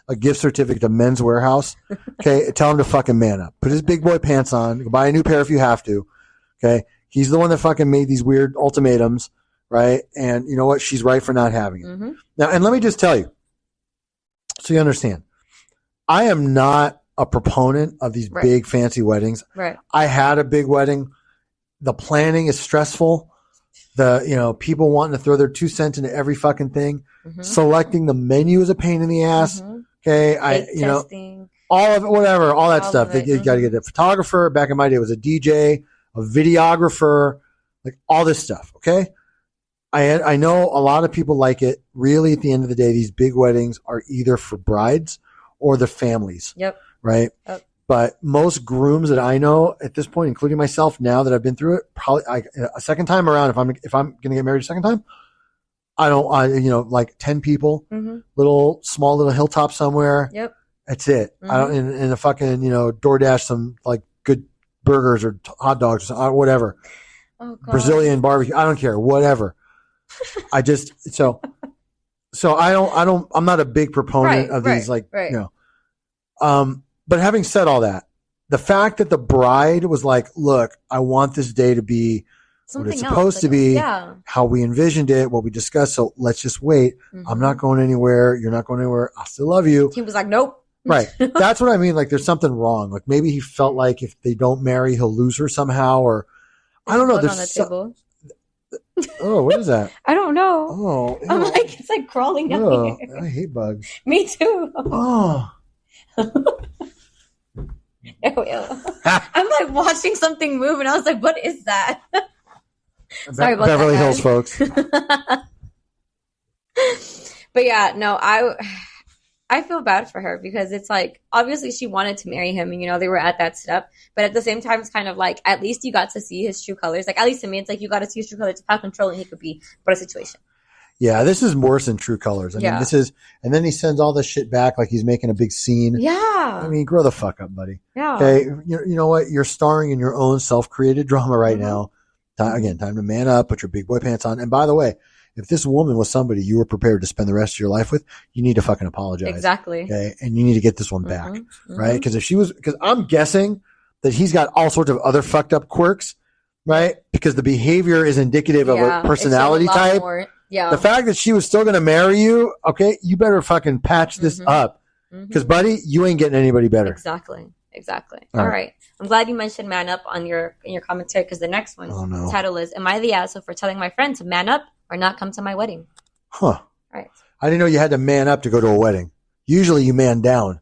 a gift certificate to Men's Warehouse. Okay. Tell him to fucking man up. Put his big boy pants on. Buy a new pair if you have to. Okay. He's the one that fucking made these weird ultimatums. Right? And you know what? She's right for not having it. Now, and let me just tell you, so you understand. I am not a proponent of these big fancy weddings. Right. I had a big wedding. The planning is stressful. People wanting to throw their 2 cents into every fucking thing. Selecting the menu is a pain in the ass. Okay. Testing. All of it, whatever, all that stuff. You got to get a photographer. Back in my day, it was a DJ, a videographer, like all this stuff. Okay. I know a lot of people like it. Really, at the end of the day, these big weddings are either for brides or the families. Yep. Right. Yep. But most grooms that I know at this point, including myself, now that I've been through it, probably a second time around, if I'm going to get married a second time, like 10 people, small little hilltop somewhere. Yep. That's it. I don't, in a fucking, DoorDash some like good burgers or hot dogs or whatever. Oh, God. Brazilian barbecue. I don't care. Whatever. I just, so I'm not a big proponent of these, but having said all that, the fact that the bride was like, look, I want this day to be what it's supposed to be, how we envisioned it, what we discussed. So let's just wait. I'm not going anywhere. You're not going anywhere. I still love you. He was like, nope. Right. That's what I mean. Like there's something wrong. Like maybe he felt like if they don't marry, he'll lose her somehow, or I don't know. There's on the table. Oh, what is that? I don't know. Oh, I'm like, it's like crawling down here. I hate bugs. Me too. Oh. I'm like watching something move, and I was like, "What is that?" Sorry about Beverly that, Hills, folks. But yeah, no, I feel bad for her because it's like obviously she wanted to marry him, and they were at that step. But at the same time, it's kind of like at least you got to see his true colors. Like at least to me, it's like you got to see his true colors of how controlling he could be. What a situation. Yeah, this is worse than true colors. I mean, this is, and then he sends all this shit back like he's making a big scene. Yeah. I mean, grow the fuck up, buddy. Yeah. Okay. You know what? You're starring in your own self-created drama right now. Time to man up, put your big boy pants on. And by the way, if this woman was somebody you were prepared to spend the rest of your life with, you need to fucking apologize. Exactly. Okay. And you need to get this one back. Right. Because I'm guessing that he's got all sorts of other fucked up quirks. Right. Because the behavior is indicative of a personality type. Yeah. The fact that she was still going to marry you, okay, you better fucking patch this up. Because, buddy, you ain't getting anybody better. Exactly. All right. I'm glad you mentioned man up in your commentary because the next one's title is, am I the asshole for telling my friend to man up or not come to my wedding? Huh. Right. I didn't know you had to man up to go to a wedding. Usually you man down.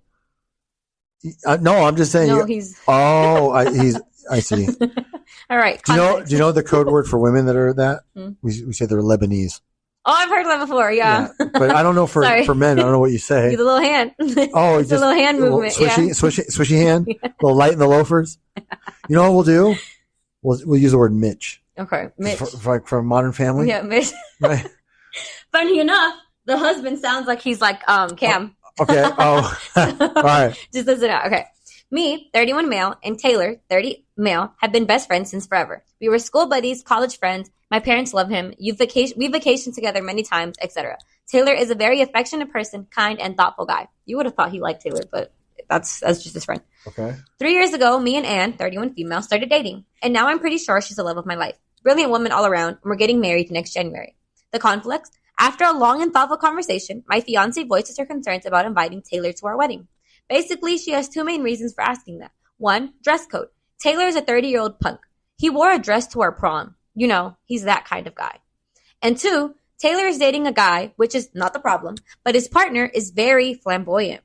No, I'm just saying. No, I see. All right. Do you know the code word for women that are that? We say they're Lebanese. Oh, I've heard that before. Yeah. But I don't know for men. I don't know what you say. Do the little hand. Oh, it's a little hand movement. Swishy hand. Little light in the loafers. You know what we'll do? We'll use the word Mitch. Okay, Mitch. For Modern Family. Yeah, Mitch. Right. Funny enough, the husband sounds like he's like Cam. Okay. Oh. All right. Just listen out. Okay. Me, 31 male, and Taylor, 30 male, have been best friends since forever. We were school buddies, college friends. My parents love him. We vacationed together many times, etc. Taylor is a very affectionate person, kind, and thoughtful guy. You would have thought he liked Taylor, but that's just his friend. Okay. 3 years ago, me and Anne, 31 female, started dating. And now I'm pretty sure she's the love of my life. Brilliant woman all around, and we're getting married next January. The conflicts? After a long and thoughtful conversation, my fiancé voices her concerns about inviting Taylor to our wedding. Basically, she has two main reasons for asking that. One, dress code. Taylor is a 30-year-old punk. He wore a dress to our prom. He's that kind of guy. And two, Taylor is dating a guy, which is not the problem, but his partner is very flamboyant.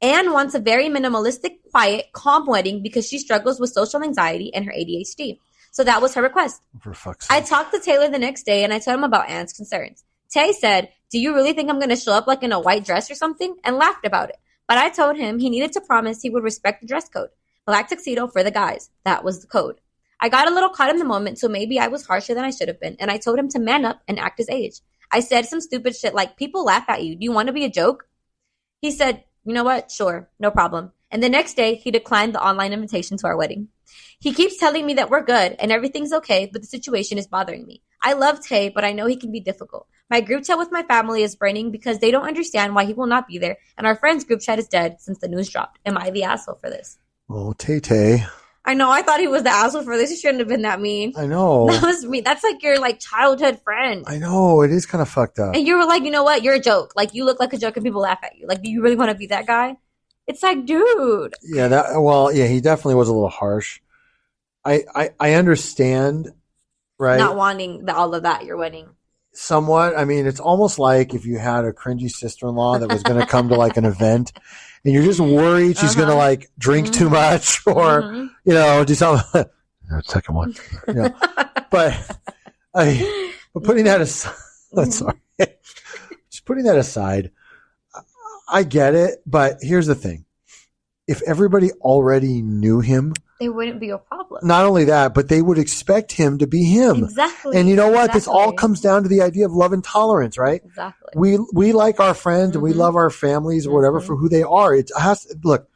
Anne wants a very minimalistic, quiet, calm wedding because she struggles with social anxiety and her ADHD. So that was her request. For fuck's sake. I talked to Taylor the next day and I told him about Anne's concerns. Tay said, "Do you really think I'm going to show up like in a white dress or something?" and laughed about it. But I told him he needed to promise he would respect the dress code. Black tuxedo for the guys. That was the code. I got a little caught in the moment, so maybe I was harsher than I should have been, and I told him to man up and act his age. I said some stupid shit like, "People laugh at you. Do you want to be a joke?" He said, "You know what? Sure. No problem." And the next day, he declined the online invitation to our wedding. He keeps telling me that we're good and everything's okay, but the situation is bothering me. I love Tay, but I know he can be difficult. My group chat with my family is burning because they don't understand why he will not be there, and our friends' group chat is dead since the news dropped. Am I the asshole for this? Oh, Tay. I know. I thought he was the asshole for this. He shouldn't have been that mean. I know. That was me. That's like your childhood friend. I know. It is kind of fucked up. And you were like, you know what? You're a joke. Like, you look like a joke and people laugh at you. Like, do you really want to be that guy? It's like, dude. Yeah, he definitely was a little harsh. I understand, right? Not wanting all of that at your wedding. Somewhat. I mean, it's almost like if you had a cringy sister-in-law that was going to come to like an event and you're just worried she's going to like drink too much or, do something. Second one. But putting that aside, sorry. Just putting that aside, I get it. But here's the thing. If everybody already knew him, They wouldn't be a problem. Not only that, but they would expect him to be him. Exactly. And you know what? This all comes down to the idea of love and tolerance, right? Exactly. We like our friends and we love our families or whatever for who they are. Look,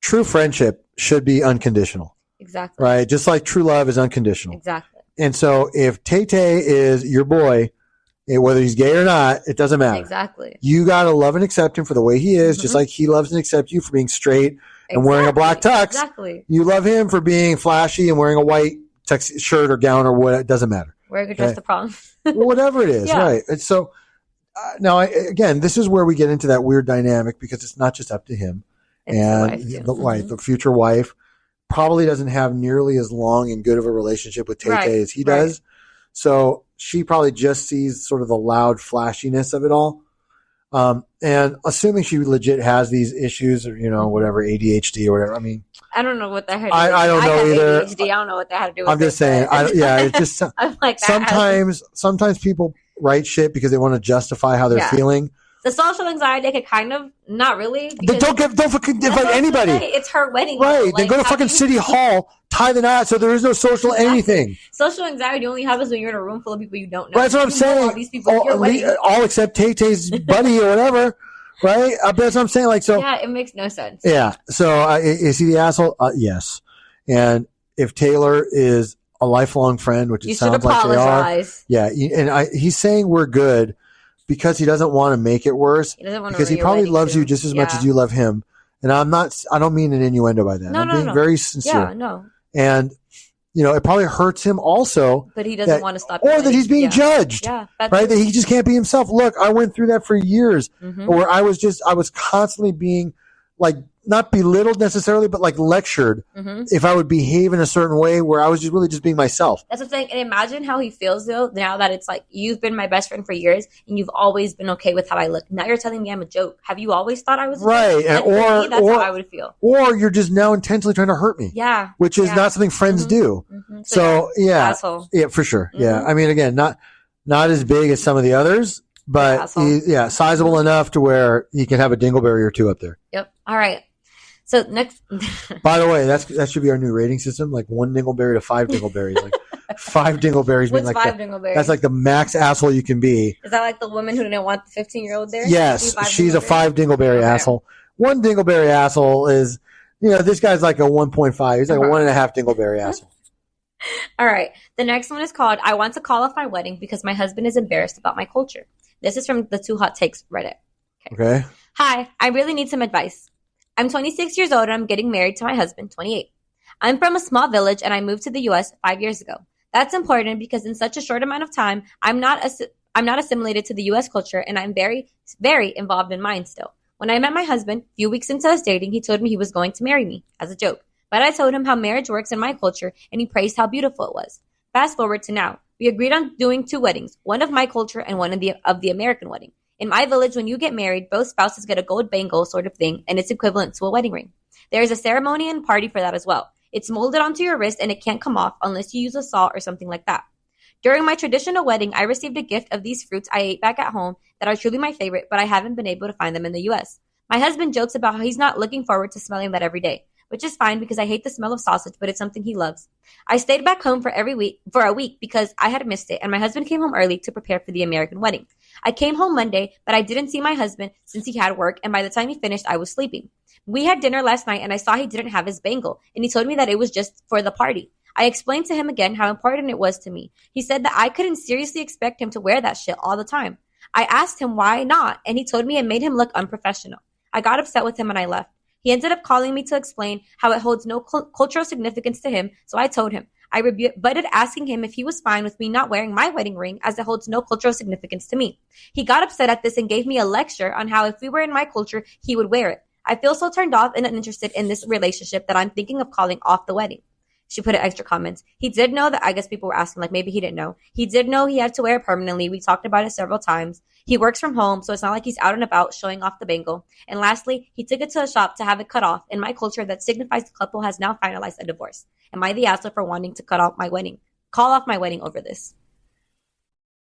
true friendship should be unconditional. Exactly. Right? Just like true love is unconditional. Exactly. And so if Tay-Tay is your boy, whether he's gay or not, it doesn't matter. Exactly. You got to love and accept him for the way he is, just like he loves and accepts you for being straight and wearing a black tux. Exactly. You love him for being flashy and wearing a white tux shirt or gown or what. It doesn't matter. Wearing a dress to prom. Whatever it is, right. And so now, again, this is where we get into that weird dynamic because it's not just up to him. It's and the wife, the future wife, probably doesn't have nearly as long and good of a relationship with Tay-Tay as he does. So she probably just sees sort of the loud flashiness of it all. And assuming she legit has these issues or, whatever, ADHD or whatever. I mean, I don't know what that had to do with. I don't know either. ADHD. I don't know what that had to do with I'm just saying. It's just I'm like sometimes people write shit because they want to justify how they're feeling. The social anxiety could kind of not really. Don't fucking invite anybody. It's her wedding, right? Then go to fucking City Hall, tie the knot, so there is no social anything. Social anxiety only happens when you're in a room full of people you don't know. Right, that's what I'm saying. All these people, all except Tay-Tay's buddy or whatever. Right? That's what I'm saying. Like so. Yeah, it makes no sense. Yeah. So is he the asshole? Yes. And if Taylor is a lifelong friend, which it sounds like they are, and he's saying we're good. Because he doesn't want to make it worse. Because he probably loves you just as much as you love him. And I don't mean an innuendo by that. I'm being very sincere. Yeah, no. And, it probably hurts him also. But he doesn't want to stop. Or that he's being judged. Yeah. Right? That he just can't be himself. Look, I went through that for years. Where I was constantly being like, not belittled necessarily, but like lectured if I would behave in a certain way where I was just really just being myself. That's what I'm saying. And imagine how he feels though, now that it's like, you've been my best friend for years and you've always been okay with how I look. Now you're telling me I'm a joke. Have you always thought I was a right? joke? And that's how I would feel. Or you're just now intentionally trying to hurt me. Yeah. Which is not something friends do. So asshole. Yeah, for sure. Yeah. I mean, again, not as big as some of the others, but sizable enough to where he can have a dingleberry or two up there. Yep. All right. So next, by the way, that should be our new rating system. Like 1 dingleberry to 5 dingleberries. Like 5 dingleberries. What's like 5 dingleberries? That's like the max asshole you can be. Is that like the woman who didn't want the 15-year-old there? Yes, she's a 5 dingleberry asshole. 1 dingleberry asshole is, this guy's like a 1.5. He's like a 1.5 dingleberry asshole. All right. The next one is called "I Want to Call Off My Wedding Because My Husband is Embarrassed About My Culture." This is from the 2 Hot Takes Reddit. Okay. Hi, I really need some advice. I'm 26 years old and I'm getting married to my husband, 28. I'm from a small village and I moved to the U.S. 5 years ago. That's important because in such a short amount of time, I'm not assimilated to the U.S. culture and I'm very, very involved in mine still. When I met my husband, a few weeks into us dating, he told me he was going to marry me as a joke. But I told him how marriage works in my culture and he praised how beautiful it was. Fast forward to now. We agreed on doing 2 weddings, one of my culture and one of the American wedding. In my village, when you get married, both spouses get a gold bangle sort of thing, and it's equivalent to a wedding ring. There is a ceremony and party for that as well. It's molded onto your wrist, and it can't come off unless you use a saw or something like that. During my traditional wedding, I received a gift of these fruits I ate back at home that are truly my favorite, but I haven't been able to find them in the U.S. My husband jokes about how he's not looking forward to smelling that every day, which is fine because I hate the smell of sausage, but it's something he loves. I stayed back home for a week because I had missed it, and my husband came home early to prepare for the American wedding. I came home Monday, but I didn't see my husband since he had work, and by the time he finished, I was sleeping. We had dinner last night, and I saw he didn't have his bangle, and he told me that it was just for the party. I explained to him again how important it was to me. He said that I couldn't seriously expect him to wear that shit all the time. I asked him why not, and he told me it made him look unprofessional. I got upset with him and I left. He ended up calling me to explain how it holds no cultural significance to him, so I told him. I rebutted asking him if he was fine with me not wearing my wedding ring as it holds no cultural significance to me. He got upset at this and gave me a lecture on how if we were in my culture, he would wear it. I feel so turned off and uninterested in this relationship that I'm thinking of calling off the wedding. She put in extra comments. He did know that, I guess people were asking, like maybe he didn't know. He did know he had to wear it permanently. We talked about it several times. He works from home, so it's not like he's out and about showing off the bangle. And lastly, he took it to a shop to have it cut off. In my culture, that signifies the couple has now finalized a divorce. Am I the asshole for wanting to call off my wedding over this?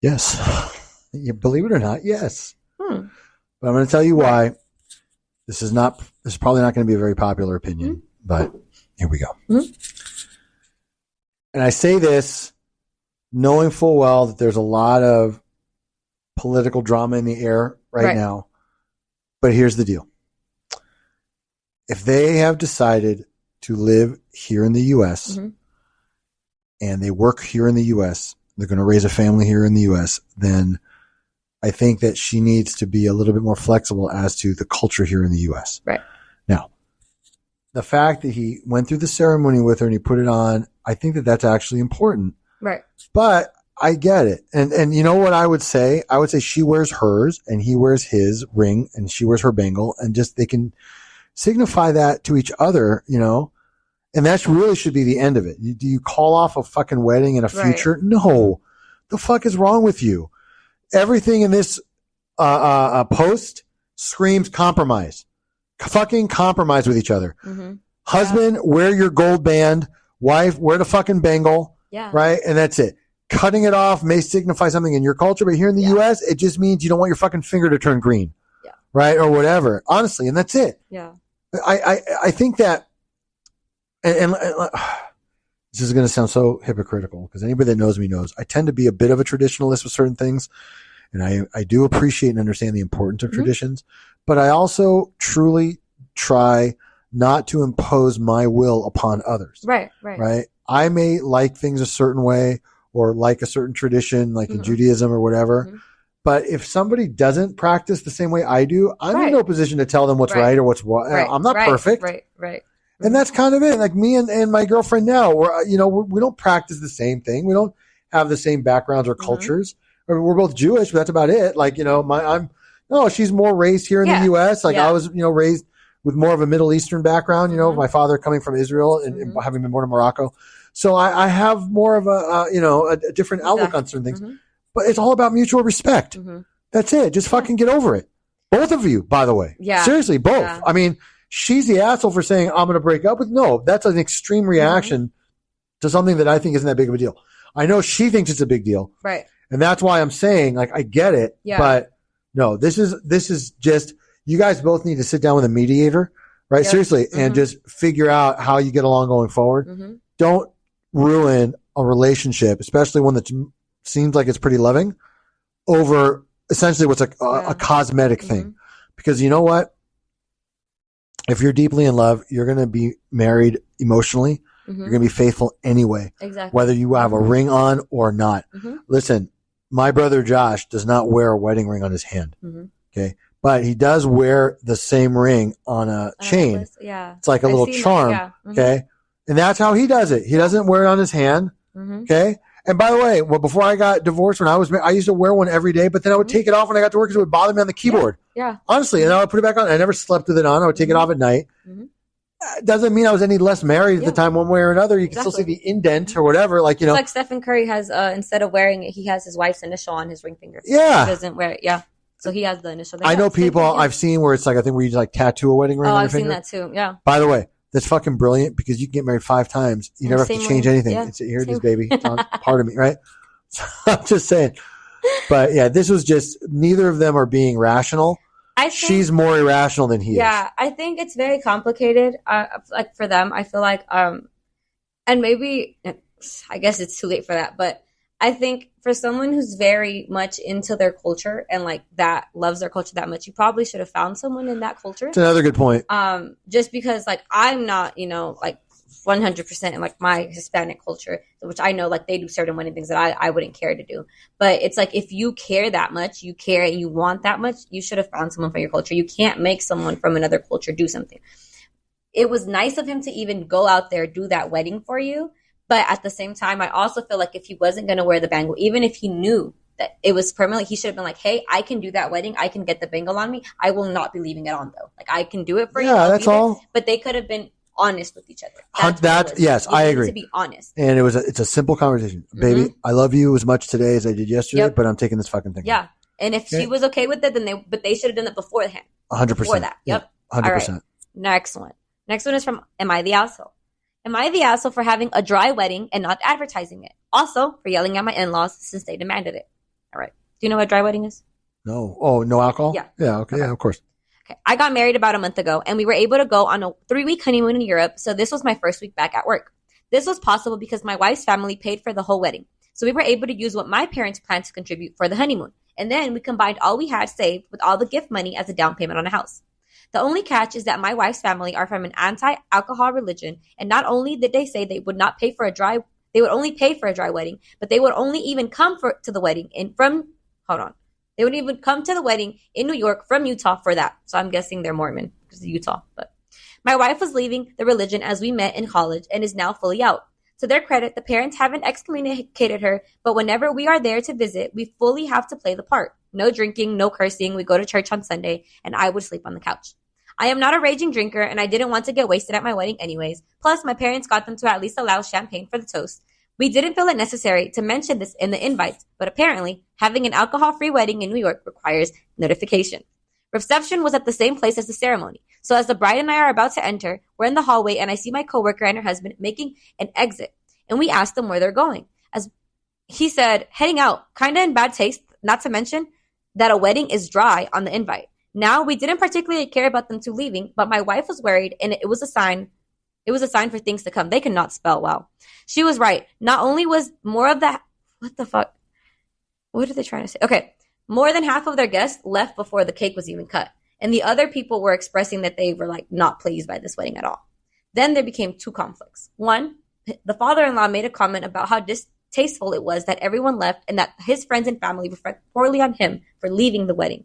Yes. You believe it or not, yes. But I'm going to tell you why. This is probably not going to be a very popular opinion, but Here we go. Mm-hmm. And I say this knowing full well that there's a lot of political drama in the air right now. But here's the deal. If they have decided to live here in the U.S. and they work here in the U.S., they're going to raise a family here in the U.S., then I think that she needs to be a little bit more flexible as to the culture here in the U.S. Right. Now, the fact that he went through the ceremony with her and he put it on, I think that that's actually important. Right. But I get it. And you know what I would say? I would say she wears hers and he wears his ring and she wears her bangle, and just they can signify that to each other, you know? And that really should be the end of it. Do you call off a fucking wedding in a future? No. The fuck is wrong with you? Everything in this post screams compromise. Fucking compromise with each other. Husband, wear your gold band. Wife, wear the fucking bangle. Yeah. Right? And that's it. Cutting it off may signify something in your culture, but here in the U.S., it just means you don't want your fucking finger to turn green. Yeah. Right? Or whatever. Honestly. And that's it. Yeah. I think that, and this is going to sound so hypocritical because anybody that knows me knows I tend to be a bit of a traditionalist with certain things. And I do appreciate and understand the importance of traditions, but I also truly try not to impose my will upon others. Right. I may like things a certain way or like a certain tradition, like in Judaism or whatever. But if somebody doesn't practice the same way I do, I'm in no position to tell them what's right or what's what. I'm not perfect. Right. And that's kind of it. Like me and my girlfriend now, we don't practice the same thing. We don't have the same backgrounds or cultures. We're both Jewish, but that's about it. Like, she's more raised here in the U.S. Like I was, raised with more of a Middle Eastern background, my father coming from Israel and having been born in Morocco. So I have more of a different outlook on certain things, but it's all about mutual respect. That's it. Just fucking get over it. Both of you, by the way. Yeah. Seriously, both. Yeah. I mean, she's the asshole for saying, I'm going to break up with. No, that's an extreme reaction to something that I think isn't that big of a deal. I know she thinks it's a big deal. Right. And that's why I'm saying, like, I get it. Yeah. But no, this is just, you guys both need to sit down with a mediator, right? Yep. Seriously. And just figure out how you get along going forward. Don't ruin a relationship, especially one that seems like it's pretty loving, over essentially what's a cosmetic thing. Because you know what? If you're deeply in love, you're going to be married emotionally. You're going to be faithful anyway. Exactly. Whether you have a ring on or not. Listen, my brother Josh does not wear a wedding ring on his hand. Okay. But he does wear the same ring on a chain. It's like a little charm. Okay. And that's how he does it. He doesn't wear it on his hand. Okay. And by the way, before I got divorced, when I used to wear one every day, but then I would take it off when I got to work because it would bother me on the keyboard. Yeah. Honestly. And I would put it back on. I never slept with it on. I would take it off at night. Doesn't mean I was any less married at the time, one way or another. You can still see the indent or whatever. Like, it's like Stephen Curry has, instead of wearing it, he has his wife's initial on his ring finger. Yeah. He doesn't wear it. Yeah. So he has the initial. I know people I've seen where it's like, I think where you like tattoo a wedding ring on your finger. I've seen that too. Yeah. By the way, that's fucking brilliant because you can get married 5 times. You never have to change anything. Yeah. Here it is, baby. It's on part of me, right? So I'm just saying. But yeah, this was just, neither of them are being rational. She's more irrational than he is. Yeah, I think it's very complicated. Like for them, I feel like, and maybe, I guess it's too late for that, but I think for someone who's very much into their culture and like that loves their culture that much, you probably should have found someone in that culture. It's another good point. Just because like I'm not, like 100% in like my Hispanic culture, which I know like they do certain wedding things that I wouldn't care to do. But it's like if you care that much, you care and you want that much, you should have found someone from your culture. You can't make someone from another culture do something. It was nice of him to even go out there, do that wedding for you. But at the same time, I also feel like if he wasn't going to wear the bangle, even if he knew that it was permanently, he should have been like, hey, I can do that wedding. I can get the bangle on me. I will not be leaving it on though. Like I can do it for you. Yeah, that's all. But they could have been honest with each other. Yes, I agree. To be honest. And it's a simple conversation. Baby, I love you as much today as I did yesterday, but I'm taking this fucking thing. Yeah. And if she was okay with it, then they should have done it beforehand. 100%. Before that. Yep. 100%. All right. Next one. Next one is from Am I the Asshole? Am I the asshole for having a dry wedding and not advertising it? Also, for yelling at my in-laws since they demanded it. All right. Do you know what a dry wedding is? No. Oh, no alcohol? Yeah. Yeah, okay. Yeah, of course. Okay. I got married about a month ago, and we were able to go on a 3-week honeymoon in Europe, so this was my first week back at work. This was possible because my wife's family paid for the whole wedding, so we were able to use what my parents planned to contribute for the honeymoon, and then we combined all we had saved with all the gift money as a down payment on a house. The only catch is that my wife's family are from an anti-alcohol religion, and not only did they say they would only pay for a dry wedding, but they would only even come to the wedding They would even come to the wedding in New York from Utah for that. So I'm guessing they're Mormon because of Utah. But my wife was leaving the religion as we met in college and is now fully out. To their credit, the parents haven't excommunicated her, but whenever we are there to visit, we fully have to play the part. No drinking, no cursing. We go to church on Sunday, and I would sleep on the couch. I am not a raging drinker, and I didn't want to get wasted at my wedding anyways. Plus, my parents got them to at least allow champagne for the toast. We didn't feel it necessary to mention this in the invites, but apparently, having an alcohol-free wedding in New York requires notification. Reception was at the same place as the ceremony. So as the bride and I are about to enter, we're in the hallway, and I see my coworker and her husband making an exit, and we asked them where they're going. As he said, heading out, kind of in bad taste, not to mention that a wedding is dry on the invite. Now, we didn't particularly care about them two leaving, but my wife was worried, and it was a sign for things to come. They cannot spell well. She was right. Not only was more of that, what the fuck? What are they trying to say? Okay. More than half of their guests left before the cake was even cut. And the other people were expressing that they were not pleased by this wedding at all. Then there became two conflicts. One, the father-in-law made a comment about how distasteful it was that everyone left and that his friends and family reflect poorly on him for leaving the wedding.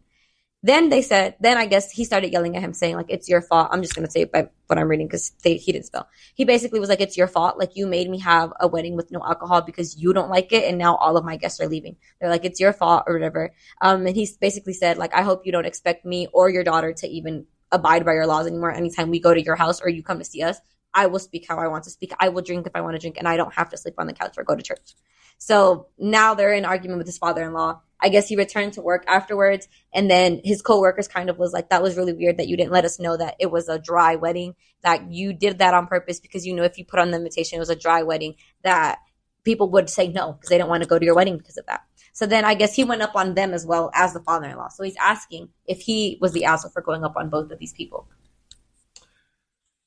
Then I guess he started yelling at him saying it's your fault. I'm just going to say it by what I'm reading because he didn't spell. He basically was like, it's your fault. You made me have a wedding with no alcohol because you don't like it. And now all of my guests are leaving. They're like, it's your fault or whatever. And he basically said I hope you don't expect me or your daughter to even abide by your laws anymore. Anytime we go to your house or you come to see us, I will speak how I want to speak. I will drink if I want to drink and I don't have to sleep on the couch or go to church. So now they're in argument with his father-in-law. I guess he returned to work afterwards, and then his coworkers kind of was like, that was really weird that you didn't let us know that it was a dry wedding, that you did that on purpose because if you put on the invitation it was a dry wedding, that people would say no because they didn't want to go to your wedding because of that. So then I guess he went up on them as well as the father-in-law. So he's asking if he was the asshole for going up on both of these people.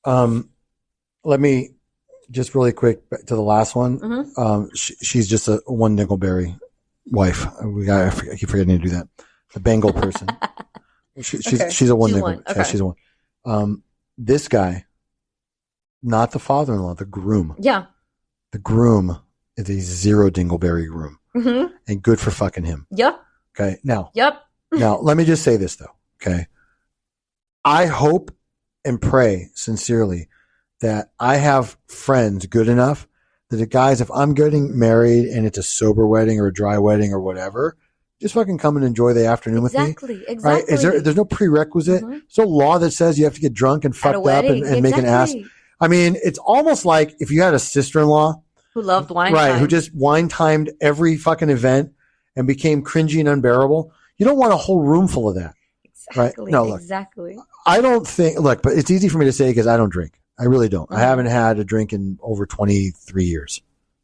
Let me just really quick back to the last one. Mm-hmm. She's just a one nickelberry wife. I keep forgetting to do that. The bangle person. She's a one nickel. Okay. Yeah, she's a one. This guy, not the father-in-law, the groom. Yeah. The groom is a zero dingleberry groom. Mm-hmm. And good for fucking him. Yep. Okay. Now, now let me just say this though. Okay. I hope and pray sincerely that I have friends good enough that guys, if I'm getting married and it's a sober wedding or a dry wedding or whatever, just fucking come and enjoy the afternoon with me. Exactly. Right? There's no prerequisite. Mm-hmm. There's no law that says you have to get drunk and fucked up and make an ass. I mean, it's almost like if you had a sister-in-law who loved wine, right? Who just wine timed every fucking event and became cringy and unbearable. You don't want a whole room full of that. Exactly. Right? No, look, exactly. I don't think. Look, but it's easy for me to say because I don't drink. I really don't. Mm-hmm. I haven't had a drink in over 23 years.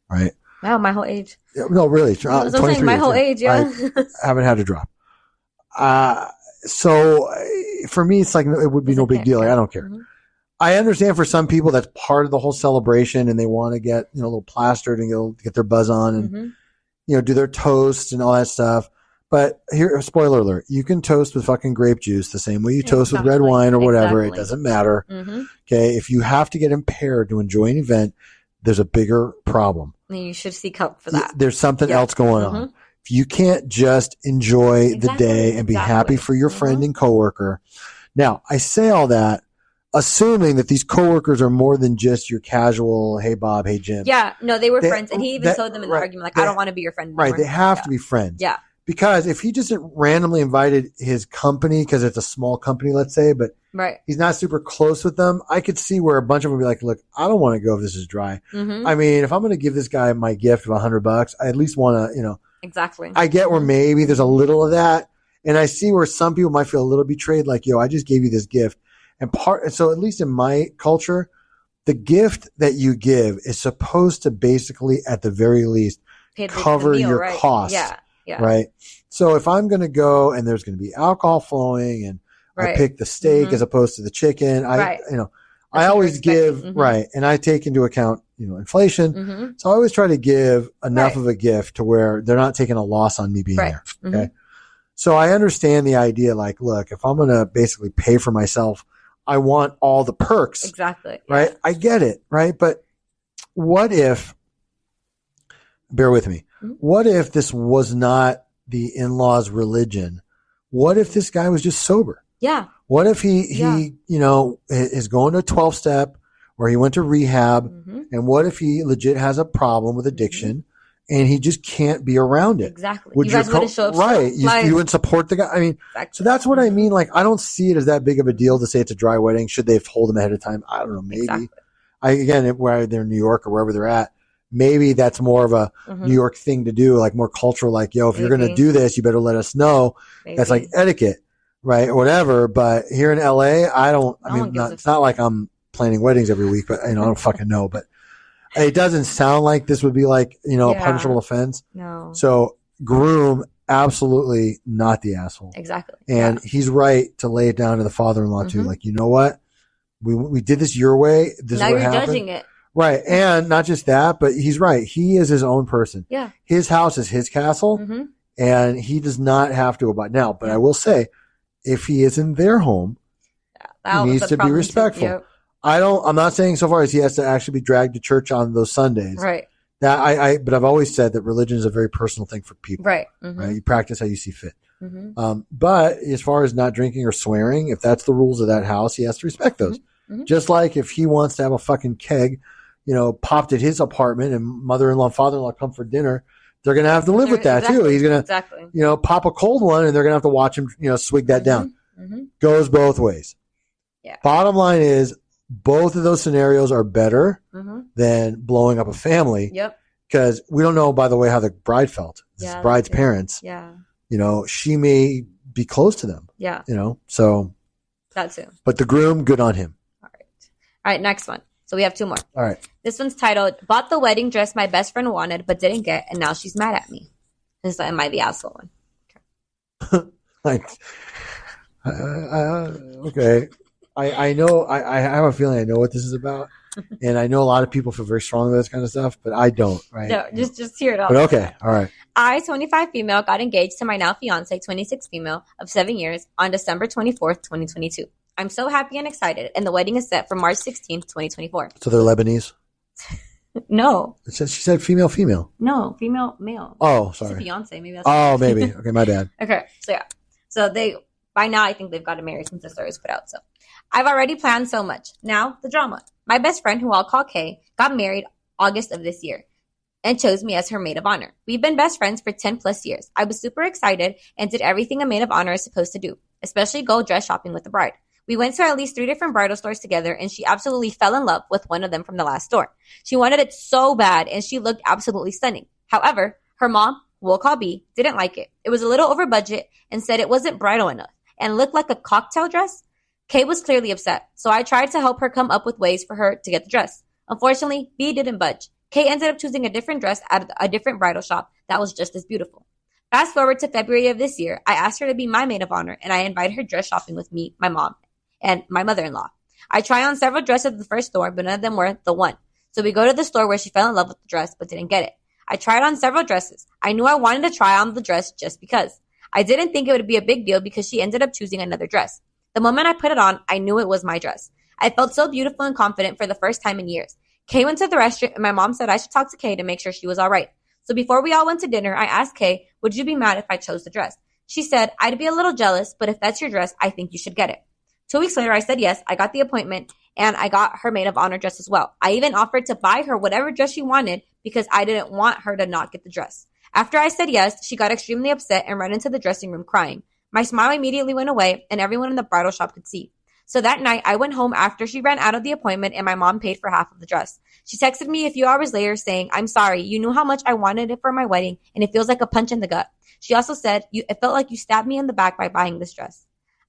Right? Wow, my whole age. No, really. 23 my whole age, yeah. I haven't had a drop. So for me, it's it would be no big deal. I don't care. Mm-hmm. I understand for some people that's part of the whole celebration and they want to get, a little plastered and get their buzz on and, mm-hmm. Do their toast and all that stuff. But here, spoiler alert, you can toast with fucking grape juice the same way you toast with red wine or whatever. Exactly. It doesn't matter. Mm-hmm. Okay. If you have to get impaired to enjoy an event, there's a bigger problem. You should seek help for that. There's something else going mm-hmm. on. If you can't just enjoy the day and be happy for your friend mm-hmm. and coworker. Now, I say all that assuming that these coworkers are more than just your casual, hey, Bob, hey, Jim. Yeah. No, they were friends. And he even told them in the argument, I don't want to be your friend anymore. Right. They have to be friends. Yeah. Because if he just randomly invited his company, because it's a small company, let's say, but he's not super close with them, I could see where a bunch of them would be like, look, I don't want to go if this is dry. Mm-hmm. I mean, if I'm going to give this guy my gift of $100, I at least want to, Exactly. I get where maybe there's a little of that. And I see where some people might feel a little betrayed, like, I just gave you this gift. So at least in my culture, the gift that you give is supposed to basically, at the very least, cover your costs. Yeah. Yeah. Right. So if I'm going to go and there's going to be alcohol flowing and I pick the steak as opposed to the chicken. I always give, and I take into account, inflation. So I always try to give enough of a gift to where they're not taking a loss on me being there. Okay. So I understand the idea, like, look, if I'm going to basically pay for myself, I want all the perks. Exactly. Right. I get it. Right. But what if, bear with me, what if this was not the in-laws' religion? What if this guy was just sober? Yeah. What if he is going to a 12-step where he went to rehab? And what if he legit has a problem with addiction and he just can't be around it? Exactly. You guys wouldn't show up. Right. You wouldn't support the guy. I mean, so that's what I mean. Like, I don't see it as that big of a deal to say it's a dry wedding. Should they have told him ahead of time? I don't know. Maybe. Where they're in New York or wherever they're at, maybe that's more of a New York thing to do, like more cultural, like, yo, if you're going to do this, you better let us know. That's like etiquette, right? Or whatever. But here in LA, it's not like I'm planning weddings every week, but I don't fucking know. But it doesn't sound like this would be like, a punishable offense. No. So groom, absolutely not the asshole. Exactly. And he's right to lay it down to the father-in-law too. Like, you know what? We did this your way. This now is what you're happened. Judging it. Right. And not just that, but he's right. He is his own person. Yeah. His house is his castle and he does not have to abide. Now, but I will say, if he is in their home, he needs to be respectful. I'm not saying so far as he has to actually be dragged to church on those Sundays. Right. But I've always said that religion is a very personal thing for people. Right. Right. You practice how you see fit. But as far as not drinking or swearing, if that's the rules of that house, he has to respect those. Just like if he wants to have a fucking keg, popped at his apartment and mother-in-law and father-in-law come for dinner, they're going to have to live with that too. He's going to, pop a cold one and they're going to have to watch him, swig that down. Goes both ways. Yeah. Bottom line is both of those scenarios are better than blowing up a family. Yep. Because we don't know, by the way, how the bride felt. This is bride's parents. Yeah. She may be close to them. Yeah. So. That too. But the groom, good on him. All right, next one. So we have two more. All right. This one's titled, Bought the wedding dress my best friend wanted but didn't get, and now she's mad at me. This is, am I the asshole one? Okay. I know, I have a feeling I know what this is about. And I know a lot of people feel very strongly about this kind of stuff, but I don't, right? No, just hear it out. But okay. All right. I, 25 female, got engaged to my now fiance, 26 female, of 7 years on December 24th, 2022. I'm so happy and excited, and the wedding is set for March 16th, 2024. So they're Lebanese? No. She said female. No, female, male. Oh, sorry. It's a fiance. Maybe that's maybe. Okay, my bad. Okay, so yeah. So by now, I think they've got married since the story was put out. So I've already planned so much. Now, the drama. My best friend, who I'll call Kay, got married August of this year and chose me as her maid of honor. We've been best friends for 10 plus years. I was super excited and did everything a maid of honor is supposed to do, especially go dress shopping with the bride. We went to at least 3 different bridal stores together, and she absolutely fell in love with one of them from the last store. She wanted it so bad, and she looked absolutely stunning. However, her mom, we'll call B, didn't like it. It was a little over budget and said it wasn't bridal enough and looked like a cocktail dress. Kay was clearly upset, so I tried to help her come up with ways for her to get the dress. Unfortunately, B didn't budge. Kay ended up choosing a different dress at a different bridal shop that was just as beautiful. Fast forward to February of this year, I asked her to be my maid of honor, and I invited her dress shopping with me, my mom, and my mother-in-law. I tried on several dresses at the first store, but none of them were the one. So we go to the store where she fell in love with the dress, but didn't get it. I tried on several dresses. I knew I wanted to try on the dress just because. I didn't think it would be a big deal because she ended up choosing another dress. The moment I put it on, I knew it was my dress. I felt so beautiful and confident for the first time in years. Kay went to the restaurant, and my mom said I should talk to Kay to make sure she was all right. So before we all went to dinner, I asked Kay, would you be mad if I chose the dress? She said, I'd be a little jealous, but if that's your dress, I think you should get it. 2 weeks later, I said yes. I got the appointment, and I got her maid of honor dress as well. I even offered to buy her whatever dress she wanted because I didn't want her to not get the dress. After I said yes, she got extremely upset and ran into the dressing room crying. My smile immediately went away, and everyone in the bridal shop could see. So that night, I went home after she ran out of the appointment, and my mom paid for half of the dress. She texted me a few hours later saying, I'm sorry, you knew how much I wanted it for my wedding, and it feels like a punch in the gut. She also said, it felt like you stabbed me in the back by buying this dress.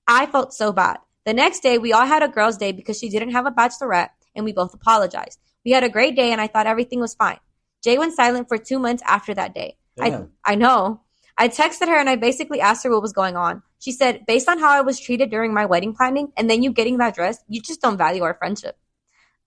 I felt so bad. The next day, we all had a girls' day because she didn't have a bachelorette, and we both apologized. We had a great day, and I thought everything was fine. Jay went silent for 2 months after that day. I know. I texted her and I basically asked her what was going on. She said, based on how I was treated during my wedding planning and then you getting that dress, you just don't value our friendship.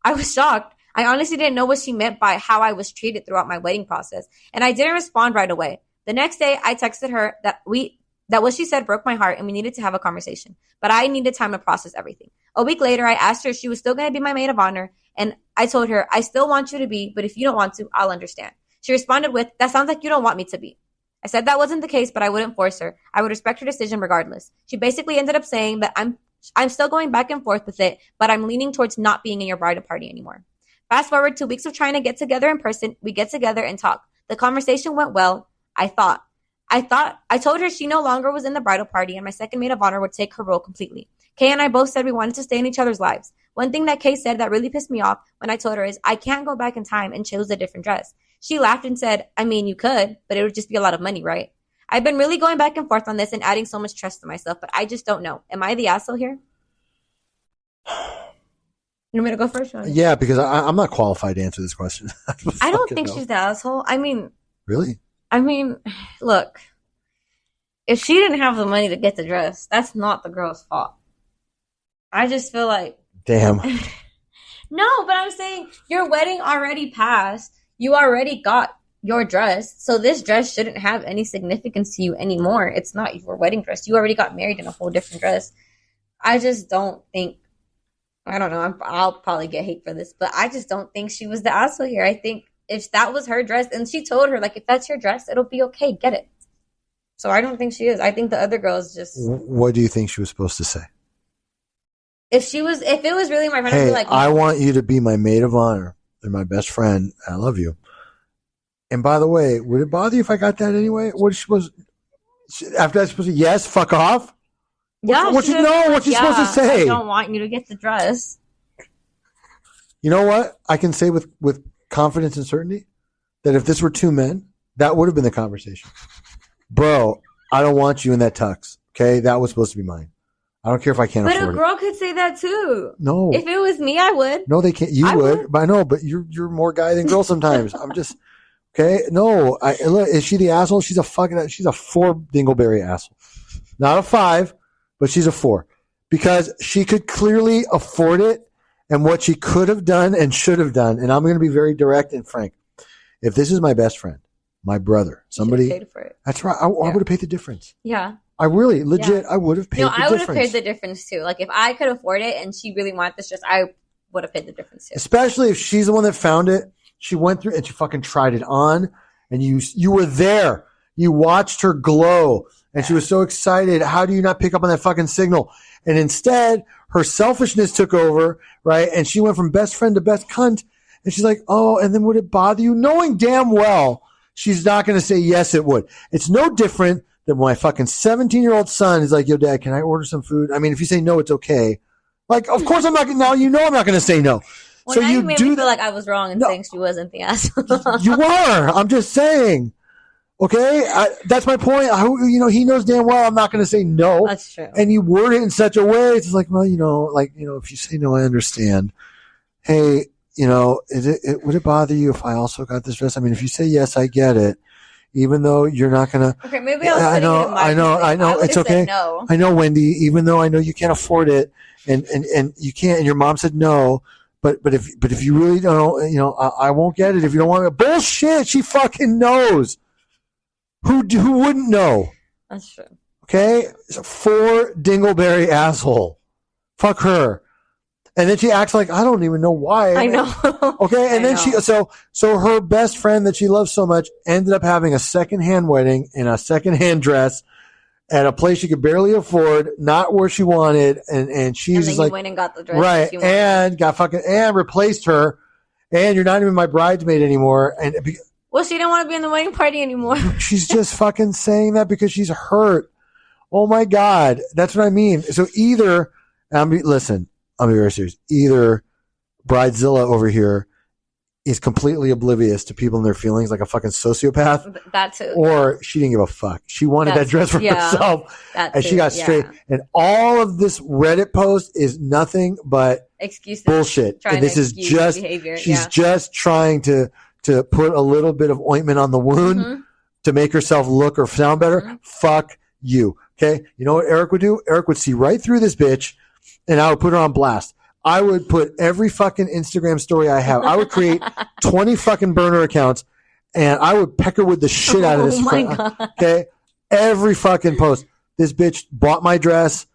I was shocked. I honestly didn't know what she meant by how I was treated throughout my wedding process, and I didn't respond right away. The next day, I texted her that what she said broke my heart and we needed to have a conversation, but I needed time to process everything. A week later, I asked her if she was still going to be my maid of honor, and I told her, I still want you to be, but if you don't want to, I'll understand. She responded with, that sounds like you don't want me to be. I said that wasn't the case, but I wouldn't force her. I would respect her decision regardless. She basically ended up saying that I'm still going back and forth with it, but I'm leaning towards not being in your bridal party anymore. Fast forward 2 weeks of trying to get together in person. We get together and talk. The conversation went well. I told her she no longer was in the bridal party and my second maid of honor would take her role completely. Kay and I both said we wanted to stay in each other's lives. One thing that Kay said that really pissed me off when I told her is, I can't go back in time and choose a different dress. She laughed and said, I mean, you could, but it would just be a lot of money, right? I've been really going back and forth on this and adding so much trust to myself, but I just don't know. Am I the asshole here? You want me to go first, Sean? Yeah, because I'm not qualified to answer this question. I don't think she's the asshole. I mean... Really? I mean, look. If she didn't have the money to get the dress, that's not the girl's fault. I just feel like... Damn. No, but I'm saying your wedding already passed. You already got your dress. So this dress shouldn't have any significance to you anymore. It's not your wedding dress. You already got married in a whole different dress. I just don't think... I don't know. I'll probably get hate for this, but I just don't think she was the asshole here. I think if that was her dress, and she told her, like, if that's your dress, it'll be okay. Get it. So I don't think she is. I think the other girls just... What do you think she was supposed to say? If it was really my friend, I'd be like... I want you to be my maid of honor. You're my best friend. I love you. And by the way, would it bother you if I got that anyway? What is she supposed... After that, supposed to... Yes, fuck off? Yeah, what's she supposed to say? I don't want you to get the dress. You know what? I can say with confidence and certainty that if this were two men, that would have been the conversation. Bro, I don't want you in that tux. Okay? That was supposed to be mine. I don't care if I can't afford it. But a girl could say that too. No. If it was me, I would. No, they can't. You would. But I know, but you're more guy than girl sometimes. I'm just... Okay? No. Look, is she the asshole? She's a 4 dingleberry asshole. Not a 5. But she's a 4 because she could clearly afford it and what she could have done and should have done. And I'm going to be very direct and frank. If this is my best friend, my brother, somebody, paid for it. That's right. I would have paid the difference. Yeah. I really, legit, I would have paid the difference. I would have paid the difference too. Like if I could afford it and she really wanted this dress, I would have paid the difference too. Especially if she's the one that found it. She went through and she fucking tried it on and you were there. You watched her glow. And she was so excited. How do you not pick up on that fucking signal? And instead, her selfishness took over, right? And she went from best friend to best cunt. And she's like, oh, and then would it bother you? Knowing damn well she's not going to say yes, it would. It's no different than my fucking 17-year-old son is like, yo, Dad, can I order some food? I mean, if you say no, it's okay. Like, of course I'm not going to, now you know I'm not going to say no. Well, so now you made me feel like I was wrong in saying she wasn't the asshole. You are. I'm just saying. Okay, that's my point. He knows damn well I'm not going to say no. That's true. And you word it in such a way, it's like, well, if you say no, I understand. Hey, would it bother you if I also got this dress? I mean, if you say yes, I get it. Even though you're not going to. Okay, maybe I know. It's okay. No. I know, Wendy. Even though I know you can't afford it, and you can't, and your mom said no. But if you really don't, I won't get it if you don't want it. Bullshit. She fucking knows. Who wouldn't know? That's true. Okay? 4 dingleberry asshole. Fuck her. And then she acts like I don't even know why. I know. Okay? And then so her best friend that she loves so much ended up having a secondhand wedding in a secondhand dress at a place she could barely afford, not where she wanted, and she's just like, went and got the dress right, she wanted. and got and replaced her, and you're not even my bridesmaid anymore, and. Well, she didn't want to be in the wedding party anymore. She's just fucking saying that because she's hurt. Oh my God. That's what I mean. So listen, I'll be very serious. Either Bridezilla over here is completely oblivious to people and their feelings like a fucking sociopath. That too. Or she didn't give a fuck. She wanted that dress for herself. And she got straight. And all of this Reddit post is nothing but excuses. Bullshit. And this is just, behavior. She's just trying to put a little bit of ointment on the wound to make herself look or sound better, fuck you. Okay? You know what Eric would do? Eric would see right through this bitch, and I would put her on blast. I would put every fucking Instagram story I have. I would create 20 fucking burner accounts, and I would peckerwood the shit out of this. God. Okay? Every fucking post. This bitch bought my dress,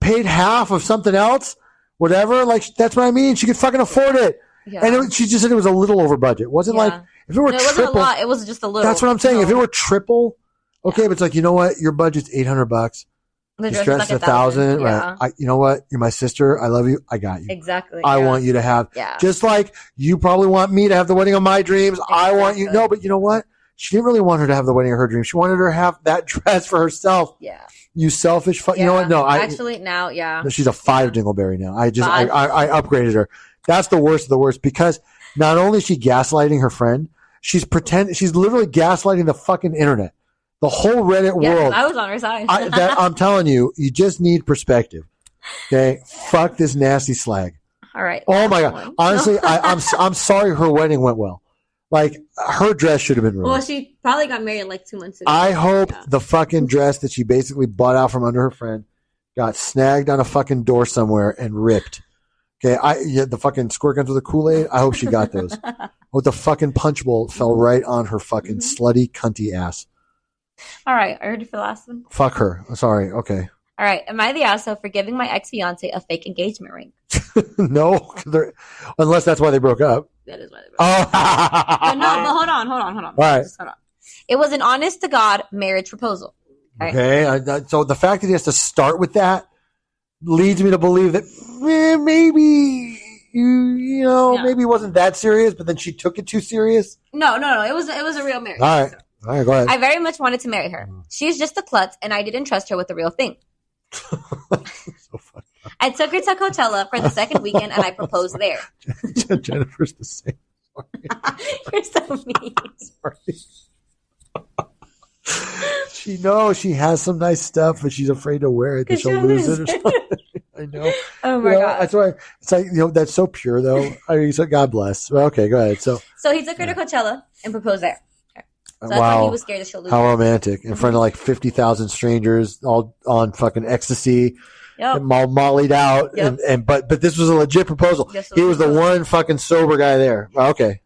paid half of something else, whatever. Like, that's what I mean. She could fucking afford it. Yeah. And she just said it was a little over budget. It wasn't like, if it were triple. It wasn't a lot. It was just a little. That's what I'm saying. If it were triple, okay, but it's like, you know what? Your budget's $800. The dress is $1,000. Yeah. Right. You know what? You're my sister. I love you. I got you. Exactly. I want you to have, just like you probably want me to have the wedding of my dreams. Exactly. I want you. No, but you know what? She didn't really want her to have the wedding of her dreams. She wanted her to have that dress for herself. Yeah. You selfish you know what? No, actually now, no, she's a 5 dingleberry now. I upgraded her. That's the worst of the worst, because not only is she gaslighting her friend, she's literally gaslighting the fucking internet. The whole Reddit world. I was on her side. I'm telling you, you just need perspective. Okay? Fuck this nasty slag. All right. Oh my God. Honestly, I'm sorry her wedding went well. Like, her dress should have been ruined. Well, she probably got married like 2 months ago. I hope the fucking dress that she basically bought out from under her friend got snagged on a fucking door somewhere and ripped. Okay, the fucking squirt guns with the Kool-Aid, I hope she got those. Oh, the fucking punch bowl fell right on her fucking slutty, cunty ass. All right, are you ready for the last one? Fuck her. Sorry, okay. All right, am I the asshole for giving my ex-fiance a fake engagement ring? No, unless that's why they broke up. That is why they broke up. But hold on. All right. Just hold on. It was an honest-to-God marriage proposal. Okay, so the fact that he has to start with that leads me to believe that maybe maybe it wasn't that serious, but then she took it too serious. No. It was a real marriage. All right, go ahead. I very much wanted to marry her. She's just a klutz, and I didn't trust her with the real thing. So funny. I took her to Coachella for the second weekend, and I proposed there. Jennifer's the same. You're so mean. Sorry. She has some nice stuff, but she's afraid to wear it because she'll lose it or something. I know. Oh my God. That's why it's like, that's so pure though. I mean, so God bless. Well, okay, go ahead. So he took her to Coachella and proposed there. So that's why he was scared that she'll lose. How romantic. In front of like 50,000 strangers all on fucking ecstasy. Yep. And all mollied out. Yep. But this was a legit proposal. He was the one fucking sober guy there. Well, okay.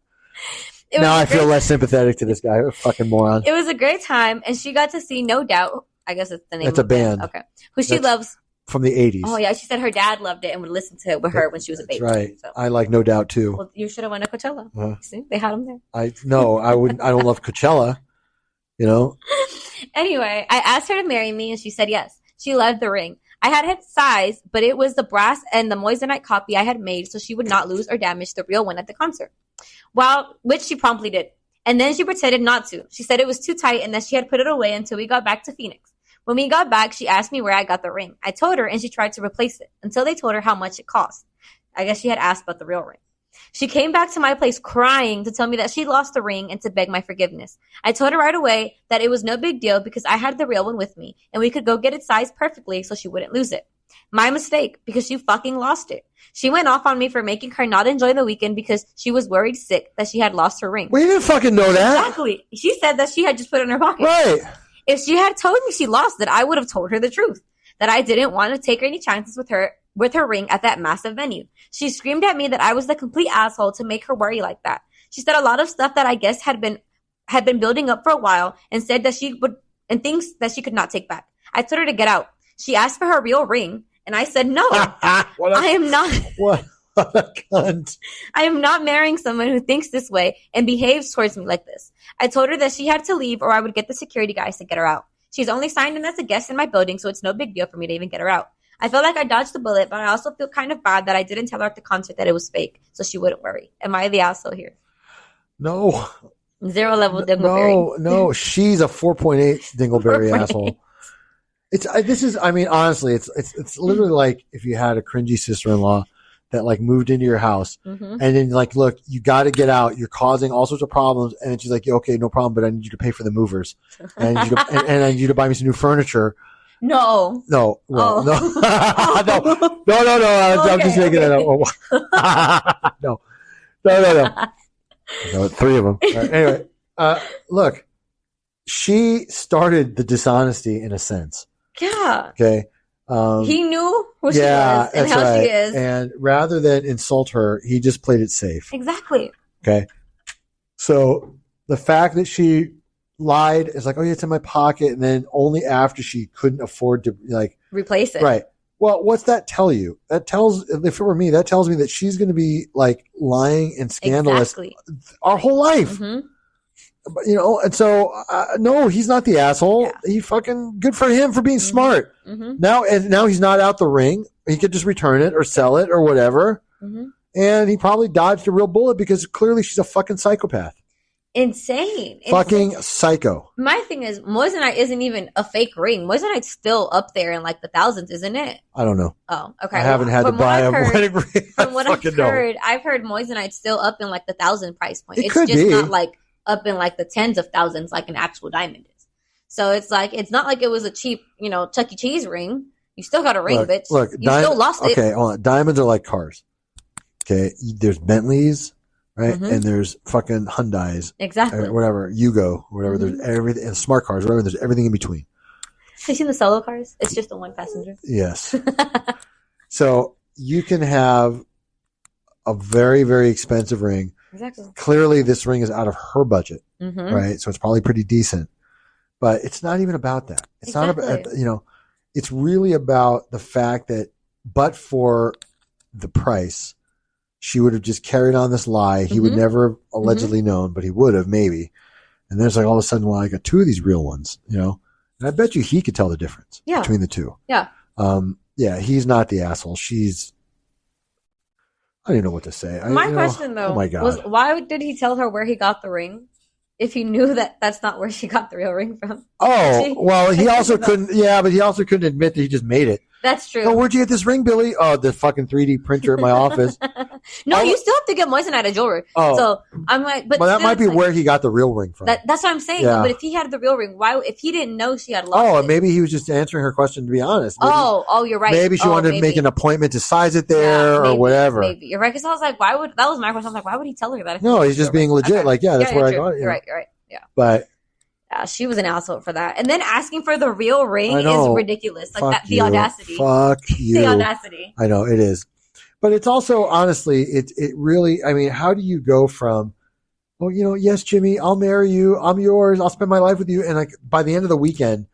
Now I feel less sympathetic to this guy. Fucking moron. It was a great time, and she got to see No Doubt. I guess it's the name of the band. Okay. Who she loves. From the 80s. Oh, yeah. She said her dad loved it and would listen to it with her when she was a baby. That's right. So. I like No Doubt, too. Well, you should have went to Coachella. See? They had him there. I wouldn't. I don't love Coachella, Anyway, I asked her to marry me, and she said yes. She loved the ring. I had his size, but it was the brass and the moissanite copy I had made so she would not lose or damage the real one at the concert. Which she promptly did. And then she pretended not to. She said it was too tight and that she had put it away until we got back to Phoenix. When we got back, she asked me where I got the ring. I told her, and she tried to replace it until they told her how much it cost. I guess she had asked about the real ring. She came back to my place crying to tell me that she lost the ring and to beg my forgiveness. I told her right away that it was no big deal because I had the real one with me and we could go get it sized perfectly so she wouldn't lose it. My mistake, because she fucking lost it. She went off on me for making her not enjoy the weekend because she was worried sick that she had lost her ring. We didn't fucking know that. Exactly. She said that she had just put it in her pocket. Right. If she had told me she lost it, I would have told her the truth. That I didn't want to take any chances with her ring at that massive venue. She screamed at me that I was the complete asshole to make her worry like that. She said a lot of stuff that I guess had been building up for a while and said that she would, and things that she could not take back. I told her to get out. She asked for her real ring, and I said no. I am not. What a cunt. I am not marrying someone who thinks this way and behaves towards me like this. I told her that she had to leave or I would get the security guys to get her out. She's only signed in as a guest in my building, so it's no big deal for me to even get her out. I feel like I dodged the bullet, but I also feel kind of bad that I didn't tell her at the concert that it was fake, so she wouldn't worry. Am I the asshole here? No. 0 level dingleberry. No. She's a 4.8 dingleberry asshole. Honestly, it's literally like if you had a cringy sister-in-law that like moved into your house and then like, look, you got to get out. You're causing all sorts of problems. And then she's like, okay, no problem, but I need you to pay for the movers and I need you to buy me some new furniture. No. Well, oh. No. No. I'm just making that up. No. 3 of them. Right, anyway, look, she started the dishonesty in a sense. Yeah. Okay. He knew who she was and how she is. And rather than insult her, he just played it safe. Exactly. Okay. So the fact that she lied is like, oh yeah, it's in my pocket. And then only after she couldn't afford to replace it. Right. Well, what's that tell you? That tells, if it were me, that tells me that she's going to be lying and scandalous our whole life. Mm-hmm. And so, no, he's not the asshole. Yeah. He fucking, good for him for being smart. Mm-hmm. Now he's not out the ring. He could just return it or sell it or whatever. Mm-hmm. And he probably dodged a real bullet because clearly she's a fucking psychopath. Insane. Fucking psycho. My thing is, Moissanite isn't even a fake ring. Moissanite's still up there in the thousands, isn't it? I don't know. Oh, okay. I haven't had to buy a wedding ring. From what I've heard Moissanite's still up in the 1,000 price point. It's just not up in the tens of thousands like an actual diamond is. So it's it's not like it was a cheap, Chuck E. Cheese ring. You still got a ring, bitch. Look, you still lost it. Okay, hold on. Diamonds are like cars. Okay, there's Bentleys. Right. Mm-hmm. And there's fucking Hyundais. Exactly. Or whatever. Yugo. Whatever. Mm-hmm. There's everything. And smart cars. Whatever. There's everything in between. Have you seen the solo cars? It's just the one passenger. Yes. So you can have a very, very expensive ring. Exactly. Clearly this ring is out of her budget. Mm-hmm. Right. So it's probably pretty decent. But it's not even about that. It's not about, it's really about the fact that, but for the price, she would have just carried on this lie. He would never have allegedly known, but he would have maybe. And then it's all of a sudden, well, I got two of these real ones, And I bet you he could tell the difference between the two. Yeah. He's not the asshole. She's, I don't even know what to say. My question though, oh my God, was why did he tell her where he got the ring? If he knew that that's not where she got the real ring from. Oh, well, he also couldn't, but he also couldn't admit that he just made it. That's true. Oh, where'd you get this ring, Billy? Oh, the fucking 3D printer at my office. No, you still have to get Moissanite a jewelry. Oh. So I'm but that might be where he got the real ring from. That's what I'm saying. Yeah. But if he had the real ring, why? If he didn't know she had lost it? Oh, maybe he was just answering her question to be honest. Maybe, you're right. Maybe she wanted to make an appointment to size it there or whatever. Maybe you're right. Because I was like, why would? That was my question. I was like, why would he tell her that? No, he's just being legit. Okay. That's where I got it. You're right. You're right. Yeah. But. Yeah, she was an asshole for that. And then asking for the real ring is ridiculous. The audacity. Fuck you. The audacity. I know, it is. But it's also, honestly, it really, how do you go from, yes, Jimmy, I'll marry you. I'm yours. I'll spend my life with you. And by the end of the weekend,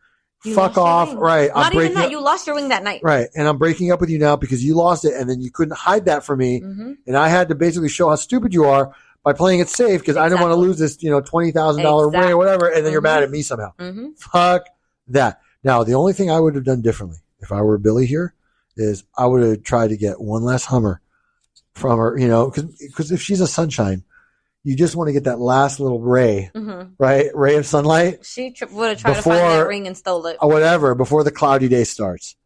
fuck off. Right. Not even that. You lost your ring that night. Right. And I'm breaking up with you now because you lost it. And then you couldn't hide that from me. Mm-hmm. And I had to basically show how stupid you are by playing it safe because I didn't want to lose this, $20,000 ring or whatever, and then you're mad at me somehow. Mm-hmm. Fuck that. Now, the only thing I would have done differently if I were Billy here is I would have tried to get one less Hummer from her, because if she's a sunshine, you just want to get that last little ray, right? Ray of sunlight. She would have tried to find that ring and stole it. Or whatever, before the cloudy day starts.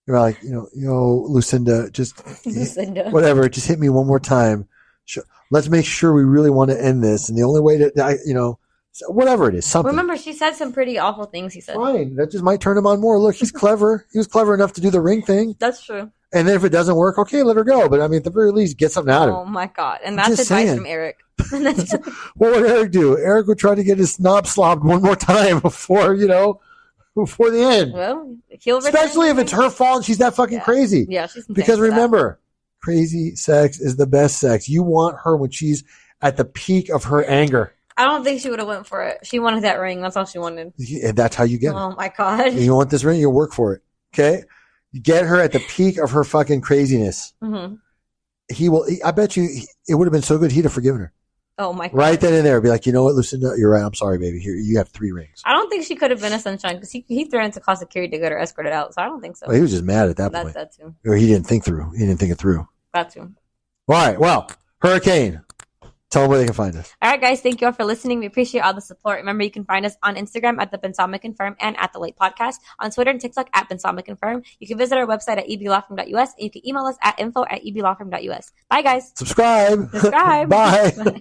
You're like, Lucinda, just whatever, just hit me one more time. Let's make sure we really want to end this. And the only way to, whatever it is, something. Remember, she said some pretty awful things, he said. Fine. That just might turn him on more. Look, he's clever. He was clever enough to do the ring thing. That's true. And then if it doesn't work, okay, let her go. But at the very least, get something out of it. Oh my God. And that's advice from Eric. What would Eric do? Eric would try to get his snob slobbed one more time before the end. Well, he'll especially if it's her fault and she's that fucking crazy. Yeah, she's because remember, crazy sex is the best sex. You want her when she's at the peak of her anger. I don't think she would have went for it. She wanted that ring. That's all she wanted. And that's how you get it. Oh my God. You want this ring, you work for it. Okay? You get her at the peak of her fucking craziness. Mm-hmm. I bet you it would have been so good he'd have forgiven her. Oh my God. Right then and there. Be like, you know what, Lucinda, you're right. I'm sorry, baby. Here, you have 3 rings. I don't think she could have been a sunshine because he threatened to cause security to get her escorted out. So I don't think so. Well, he was just mad at that point. That too. Or he didn't think through. He didn't think it through. That too. All right. Well, Hurricane. Tell them where they can find us. All right, guys. Thank you all for listening. We appreciate all the support. Remember, you can find us on Instagram at the Bensamic Confirm and at the Late Podcast. On Twitter and TikTok at Bensamic Confirm. You can visit our website at eblawfirm.us and you can email us at info@eblawfirm.us. Bye, guys. Subscribe. Bye. Bye.